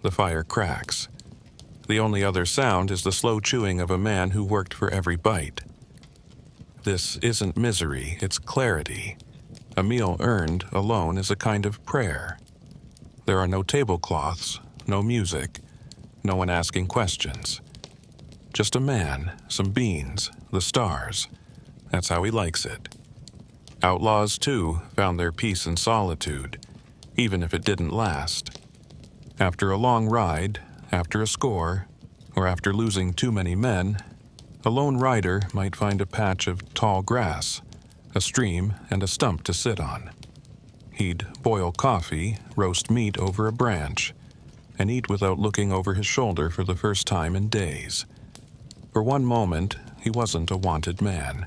The fire cracks. The only other sound is the slow chewing of a man who worked for every bite. This isn't misery, it's clarity. A meal earned alone is a kind of prayer. There are no tablecloths, no music, no one asking questions. Just a man, some beans, the stars. That's how he likes it. Outlaws, too, found their peace in solitude, even if it didn't last. After a long ride, after a score, or after losing too many men, a lone rider might find a patch of tall grass, a stream, and a stump to sit on. He'd boil coffee, roast meat over a branch, and eat without looking over his shoulder for the first time in days. For one moment, he wasn't a wanted man.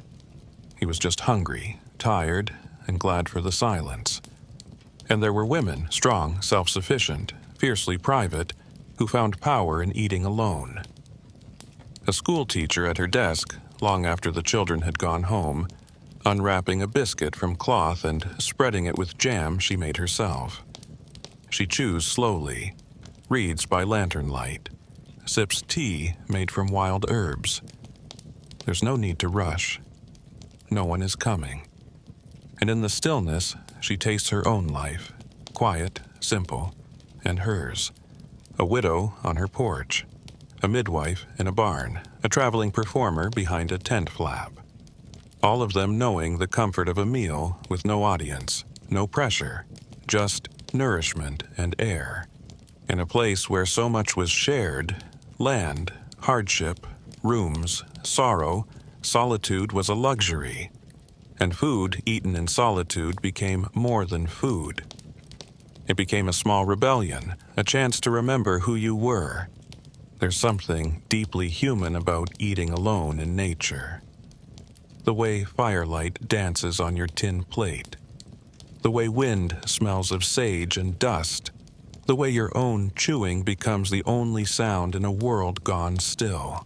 He was just hungry, tired, and glad for the silence. And there were women, strong, self-sufficient, fiercely private, who found power in eating alone. A schoolteacher at her desk, long after the children had gone home, unwrapping a biscuit from cloth and spreading it with jam she made herself. She chews slowly, reads by lantern light, sips tea made from wild herbs. There's no need to rush. No one is coming. And in the stillness, she tastes her own life, quiet, simple, and hers. A widow on her porch, a midwife in a barn, a traveling performer behind a tent flap. All of them knowing the comfort of a meal with no audience, no pressure, just nourishment and air. In a place where so much was shared, land, hardship, rooms, sorrow, solitude was a luxury. And food eaten in solitude became more than food. It became a small rebellion, a chance to remember who you were. There's something deeply human about eating alone in nature. The way firelight dances on your tin plate. The way wind smells of sage and dust. The way your own chewing becomes the only sound in a world gone still.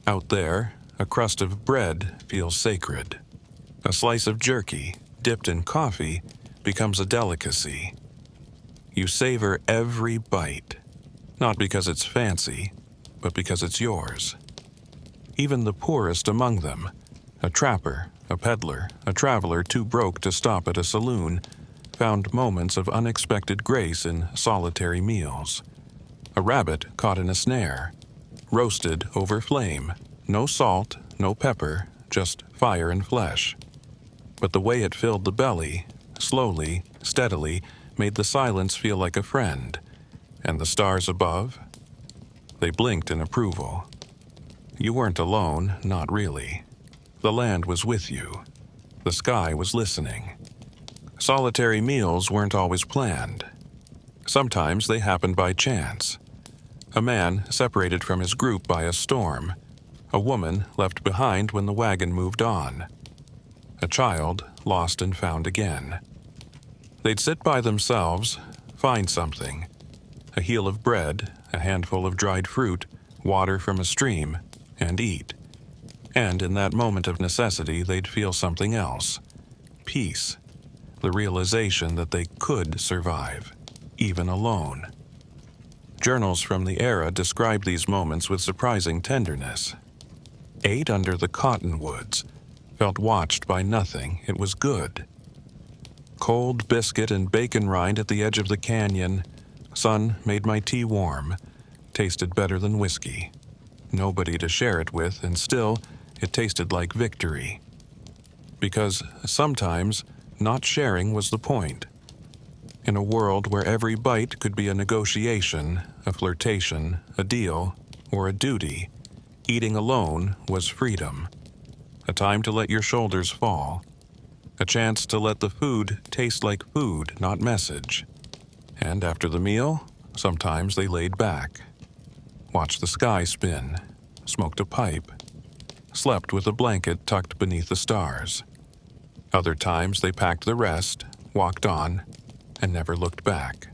Out there, a crust of bread feels sacred. A slice of jerky, dipped in coffee, becomes a delicacy. You savor every bite, not because it's fancy, but because it's yours. Even the poorest among them, a trapper, a peddler, a traveler too broke to stop at a saloon, found moments of unexpected grace in solitary meals. A rabbit caught in a snare, roasted over flame, no salt, no pepper, just fire and flesh. But the way it filled the belly, slowly, steadily, made the silence feel like a friend. And the stars above? They blinked in approval. You weren't alone, not really. The land was with you. The sky was listening. Solitary meals weren't always planned. Sometimes they happened by chance. A man separated from his group by a storm. A woman left behind when the wagon moved on. A child lost and found again. They'd sit by themselves, find something. A heel of bread, a handful of dried fruit, water from a stream, and eat. And in that moment of necessity, they'd feel something else. Peace. The realization that they could survive, even alone. Journals from the era describe these moments with surprising tenderness. Ate under the cottonwoods, felt watched by nothing, it was good. Cold biscuit and bacon rind at the edge of the canyon, sun made my tea warm, tasted better than whiskey. Nobody to share it with, and still, it tasted like victory. Because sometimes, not sharing was the point. In a world where every bite could be a negotiation, a flirtation, a deal, or a duty, eating alone was freedom. A time to let your shoulders fall. A chance to let the food taste like food, not message. And after the meal, sometimes they laid back. Watched the sky spin, smoked a pipe, slept with a blanket tucked beneath the stars. Other times they packed the rest, walked on, and never looked back.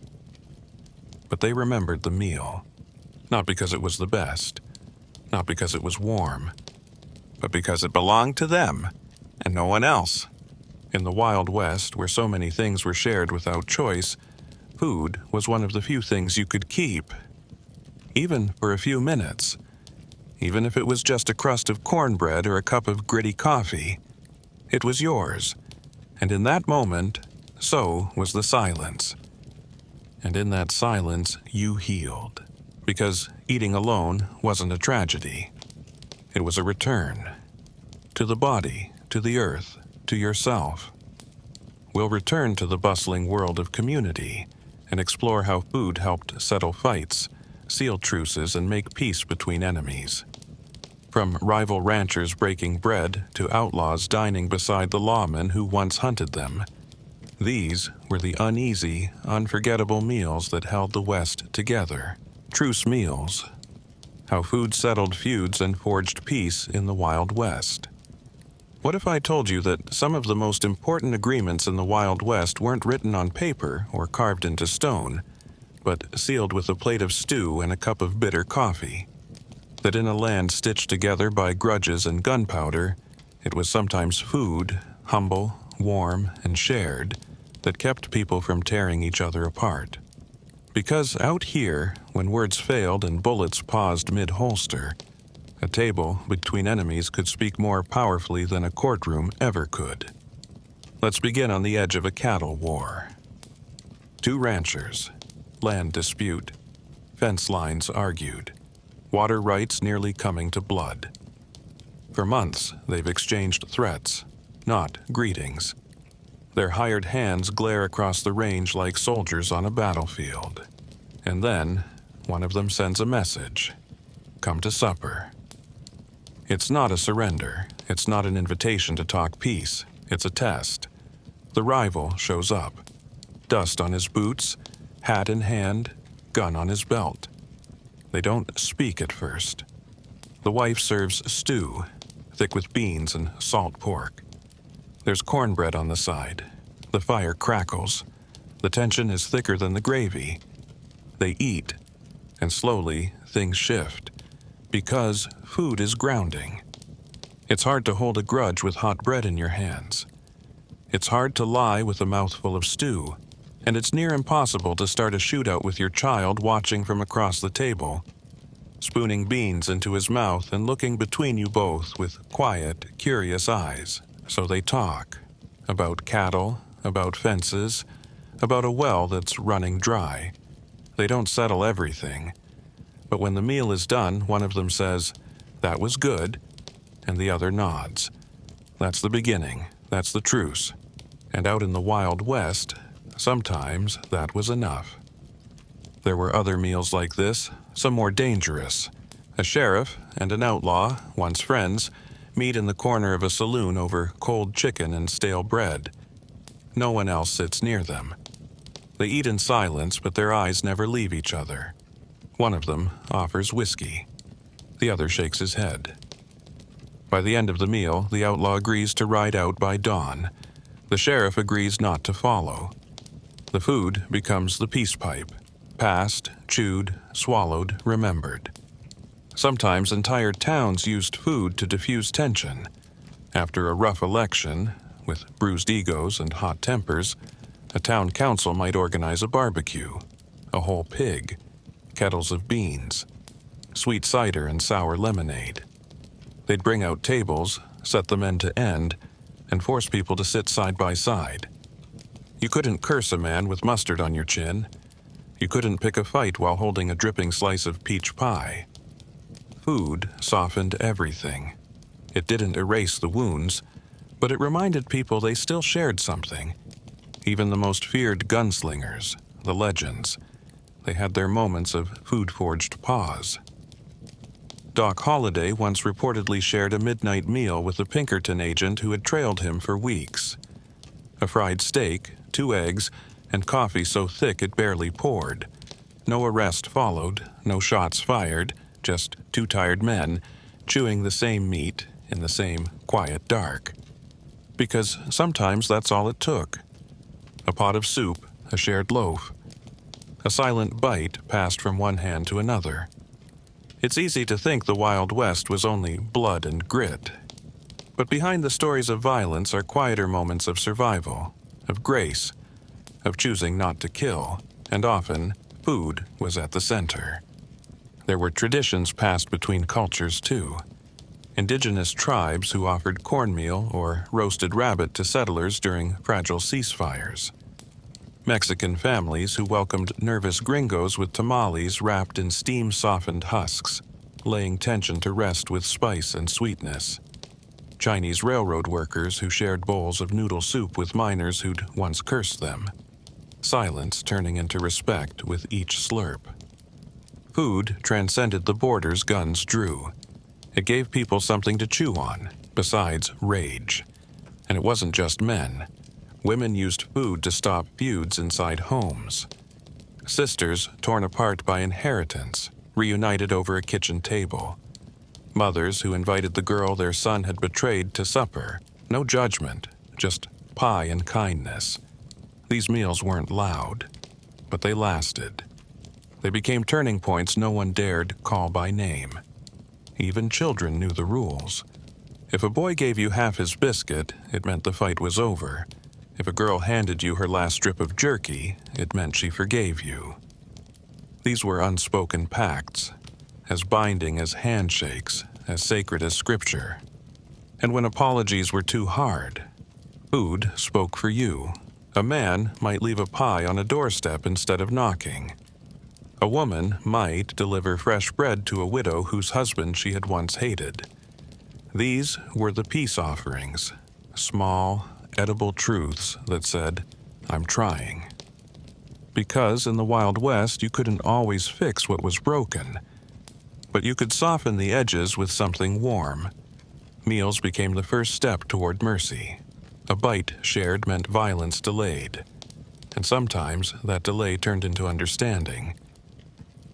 But they remembered the meal, not because it was the best, not because it was warm, but because it belonged to them and no one else. In the Wild West, where so many things were shared without choice, food was one of the few things you could keep, even for a few minutes. Even if it was just a crust of cornbread or a cup of gritty coffee, it was yours. And in that moment, so was the silence. And in that silence, you healed. Because eating alone wasn't a tragedy. It was a return. To the body, to the earth, to yourself. We'll return to the bustling world of community and explore how food helped settle fights, seal truces, and make peace between enemies. From rival ranchers breaking bread to outlaws dining beside the lawmen who once hunted them. These were the uneasy, unforgettable meals that held the West together. Truce meals. How food settled feuds and forged peace in the Wild West. What if I told you that some of the most important agreements in the Wild West weren't written on paper or carved into stone, but sealed with a plate of stew and a cup of bitter coffee? That in a land stitched together by grudges and gunpowder, it was sometimes food, humble, warm, and shared, that kept people from tearing each other apart. Because out here, when words failed and bullets paused mid-holster, a table between enemies could speak more powerfully than a courtroom ever could. Let's begin on the edge of a cattle war. Two ranchers, land dispute, fence lines argued, water rights nearly coming to blood. For months, they've exchanged threats, not greetings. Their hired hands glare across the range like soldiers on a battlefield. And then, one of them sends a message. Come to supper. It's not a surrender. It's not an invitation to talk peace. It's a test. The rival shows up. Dust on his boots, hat in hand, gun on his belt. They don't speak at first. The wife serves stew, thick with beans and salt pork. There's cornbread on the side. The fire crackles. The tension is thicker than the gravy. They eat, and slowly things shift. Because food is grounding. It's hard to hold a grudge with hot bread in your hands. It's hard to lie with a mouthful of stew, and it's near impossible to start a shootout with your child watching from across the table, spooning beans into his mouth and looking between you both with quiet, curious eyes. So they talk about cattle, about fences, about a well that's running dry. They don't settle everything. But when the meal is done, one of them says, "That was good," and the other nods. That's the beginning. That's the truce. And out in the Wild West, sometimes that was enough. There were other meals like this, some more dangerous. A sheriff and an outlaw, once friends, meet in the corner of a saloon over cold chicken and stale bread. no one else sits near them. They eat in silence, but their eyes never leave each other. One of them offers whiskey. The other shakes his head. By the end of the meal, the outlaw agrees to ride out by dawn. The sheriff agrees not to follow. The food becomes the peace pipe, passed, chewed, swallowed, remembered. Sometimes entire towns used food to diffuse tension. After a rough election, with bruised egos and hot tempers, a town council might organize a barbecue, a whole pig, kettles of beans, sweet cider and sour lemonade. They'd bring out tables, set them end to end, and force people to sit side by side. You couldn't curse a man with mustard on your chin. You couldn't pick a fight while holding a dripping slice of peach pie. Food softened everything. It didn't erase the wounds, but it reminded people they still shared something. Even the most feared gunslingers, the legends, they had their moments of food-forged pause. Doc Holliday once reportedly shared a midnight meal with a Pinkerton agent who had trailed him for weeks. A fried steak, 2 eggs, and coffee so thick it barely poured. No arrest followed, no shots fired, just 2 tired men chewing the same meat in the same quiet dark. Because sometimes that's all it took. A pot of soup, a shared loaf. A silent bite passed from one hand to another. It's easy to think the Wild West was only blood and grit. But behind the stories of violence are quieter moments of survival, of grace, of choosing not to kill, and often food was at the center. There were traditions passed between cultures too. Indigenous tribes who offered cornmeal or roasted rabbit to settlers during fragile ceasefires. Mexican families who welcomed nervous gringos with tamales wrapped in steam-softened husks, laying tension to rest with spice and sweetness. Chinese railroad workers who shared bowls of noodle soup with miners who'd once cursed them. Silence turning into respect with each slurp. Food transcended the borders guns drew. It gave people something to chew on, besides rage. And it wasn't just men. Women used food to stop feuds inside homes. Sisters torn apart by inheritance, reunited over a kitchen table. Mothers who invited the girl their son had betrayed to supper. No judgment, just pie and kindness. These meals weren't loud, but they lasted. They became turning points no one dared call by name. Even children knew the rules. If a boy gave you half his biscuit, it meant the fight was over. If a girl handed you her last strip of jerky, it meant she forgave you. These were unspoken pacts, as binding as handshakes, as sacred as scripture. And when apologies were too hard, food spoke for you. A man might leave a pie on a doorstep instead of knocking. A woman might deliver fresh bread to a widow whose husband she had once hated. These were the peace offerings, small, edible truths that said, "I'm trying." Because in the Wild West you couldn't always fix what was broken, but you could soften the edges with something warm. Meals became the first step toward mercy. A bite shared meant violence delayed, and sometimes that delay turned into understanding.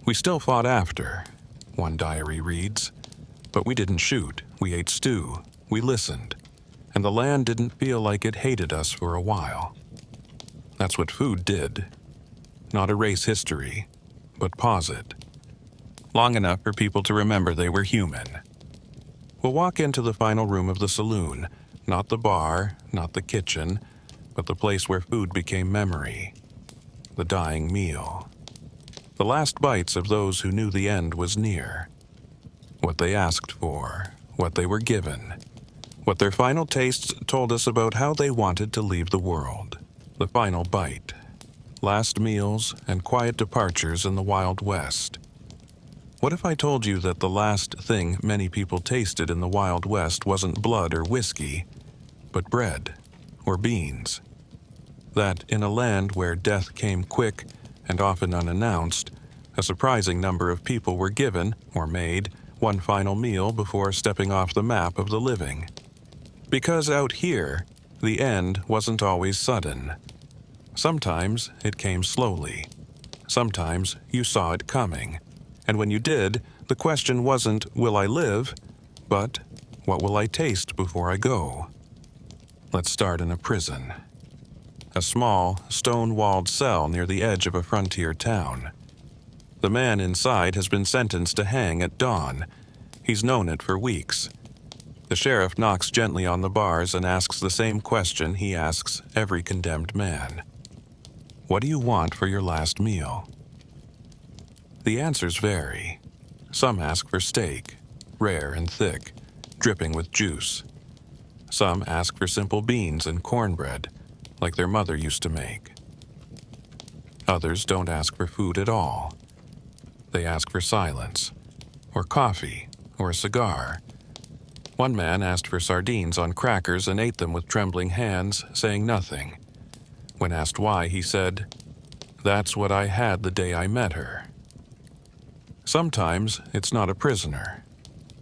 "We still fought after," one diary reads, "but we didn't shoot, we ate stew, we listened, and the land didn't feel like it hated us for a while." That's what food did. Not erase history, but pause it. Long enough for people to remember they were human. We'll walk into the final room of the saloon, not the bar, not the kitchen, but the place where food became memory. The dying meal. The last bites of those who knew the end was near. What they asked for, what they were given, what their final tastes told us about how they wanted to leave the world. The final bite. Last meals and quiet departures in the Wild West. What if I told you that the last thing many people tasted in the Wild West wasn't blood or whiskey, but bread or beans? That in a land where death came quick and often unannounced, a surprising number of people were given, or made, one final meal before stepping off the map of the living. Because out here, the end wasn't always sudden. Sometimes it came slowly. Sometimes you saw it coming. And when you did, the question wasn't, will I live? But, what will I taste before I go? Let's start in a prison. A small, stone-walled cell near the edge of a frontier town. The man inside has been sentenced to hang at dawn. He's known it for weeks. The sheriff knocks gently on the bars and asks the same question he asks every condemned man. What do you want for your last meal? The answers vary. Some ask for steak, rare and thick, dripping with juice. Some ask for simple beans and cornbread, like their mother used to make. Others don't ask for food at all. They ask for silence, or coffee, or a cigar. One man asked for sardines on crackers and ate them with trembling hands, saying nothing. When asked why, he said, "That's what I had the day I met her." Sometimes it's not a prisoner.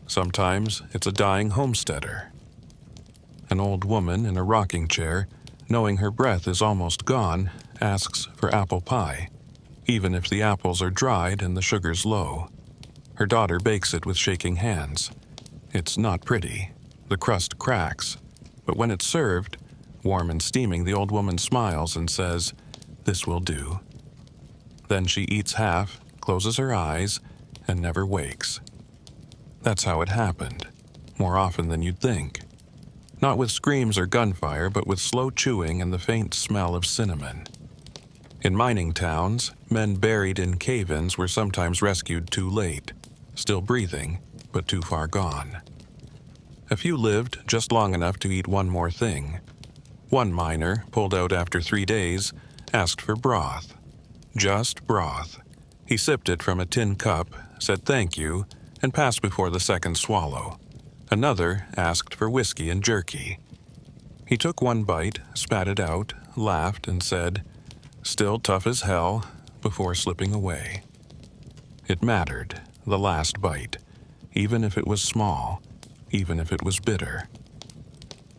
Sometimes it's a dying homesteader. An old woman in a rocking chair, knowing her breath is almost gone, asks for apple pie, even if the apples are dried and the sugar's low. Her daughter bakes it with shaking hands. It's not pretty. The crust cracks. But when it's served, warm and steaming, the old woman smiles and says, "This will do." Then she eats half, closes her eyes, and never wakes. That's how it happened, more often than you'd think. Not with screams or gunfire, but with slow chewing and the faint smell of cinnamon. In mining towns, men buried in cave-ins were sometimes rescued too late, still breathing, but too far gone. A few lived just long enough to eat one more thing. One miner, pulled out after 3 days, asked for broth. Just broth. He sipped it from a tin cup, said thank you, and passed before the second swallow. Another asked for whiskey and jerky. He took one bite, spat it out, laughed, and said, "Still tough as hell," before slipping away. It mattered, the last bite, even if it was small, even if it was bitter.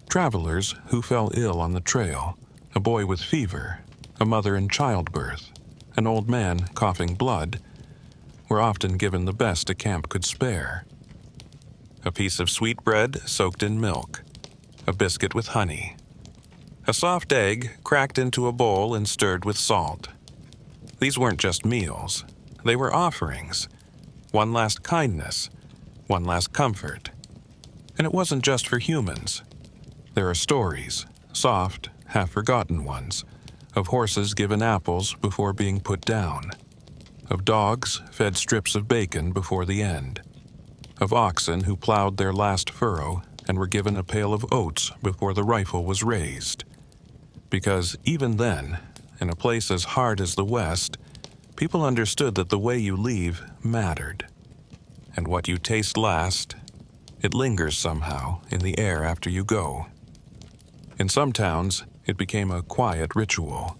Travelers who fell ill on the trail, a boy with fever, a mother in childbirth, an old man coughing blood, were often given the best a camp could spare. A piece of sweet bread soaked in milk, a biscuit with honey, a soft egg cracked into a bowl and stirred with salt. These weren't just meals, they were offerings. One last kindness, one last comfort. And it wasn't just for humans. There are stories, soft, half-forgotten ones, of horses given apples before being put down, of dogs fed strips of bacon before the end, of oxen who plowed their last furrow and were given a pail of oats before the rifle was raised. Because even then, in a place as hard as the West, people understood that the way you leave mattered. And what you taste last, it lingers somehow in the air after you go. In some towns, it became a quiet ritual.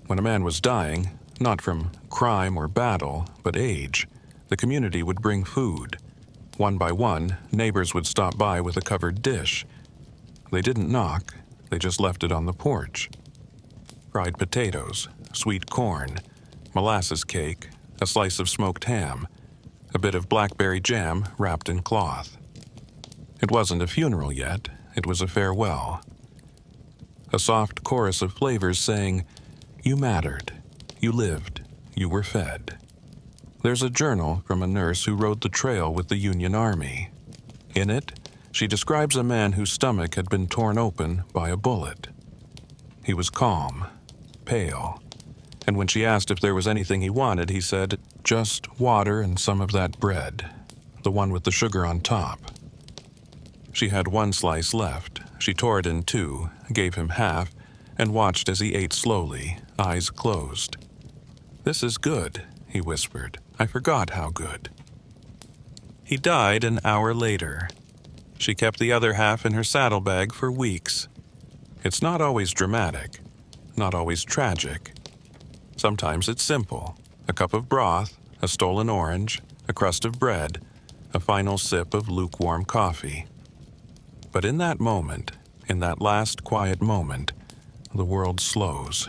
When a man was dying, not from crime or battle, but age, the community would bring food. One by one, neighbors would stop by with a covered dish. They didn't knock, they just left it on the porch. Fried potatoes, sweet corn, molasses cake, a slice of smoked ham, a bit of blackberry jam wrapped in cloth. It wasn't a funeral yet, it was a farewell. A soft chorus of flavors saying, "You mattered, you lived, you were fed." There's a journal from a nurse who rode the trail with the Union Army. In it, she describes a man whose stomach had been torn open by a bullet. He was calm, pale, and when she asked if there was anything he wanted, he said, "Just water and some of that bread, the one with the sugar on top." She had one slice left. She tore it in two, gave him half, and watched as he ate slowly, eyes closed. "This is good," he whispered. "I forgot how good." He died an hour later. She kept the other half in her saddlebag for weeks. It's not always dramatic, not always tragic. Sometimes it's simple. A cup of broth, a stolen orange, a crust of bread, a final sip of lukewarm coffee. But in that moment, In that last quiet moment, the world slows.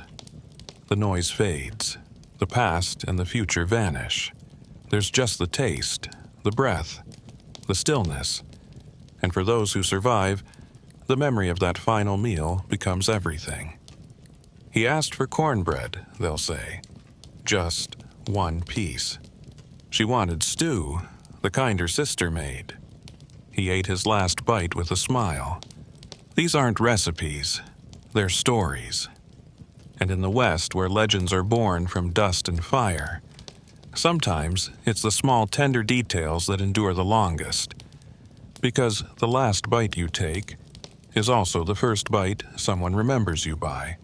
The noise fades. The past and the future vanish. There's just the taste, the breath, the stillness. And for those who survive, the memory of that final meal becomes everything. He asked for cornbread, they'll say. Just one piece. She wanted stew, the kind her sister made. He ate his last bite with a smile. These aren't recipes, they're stories. And in the West, where legends are born from dust and fire, sometimes it's the small tender details that endure the longest. Because the last bite you take is also the first bite someone remembers you by.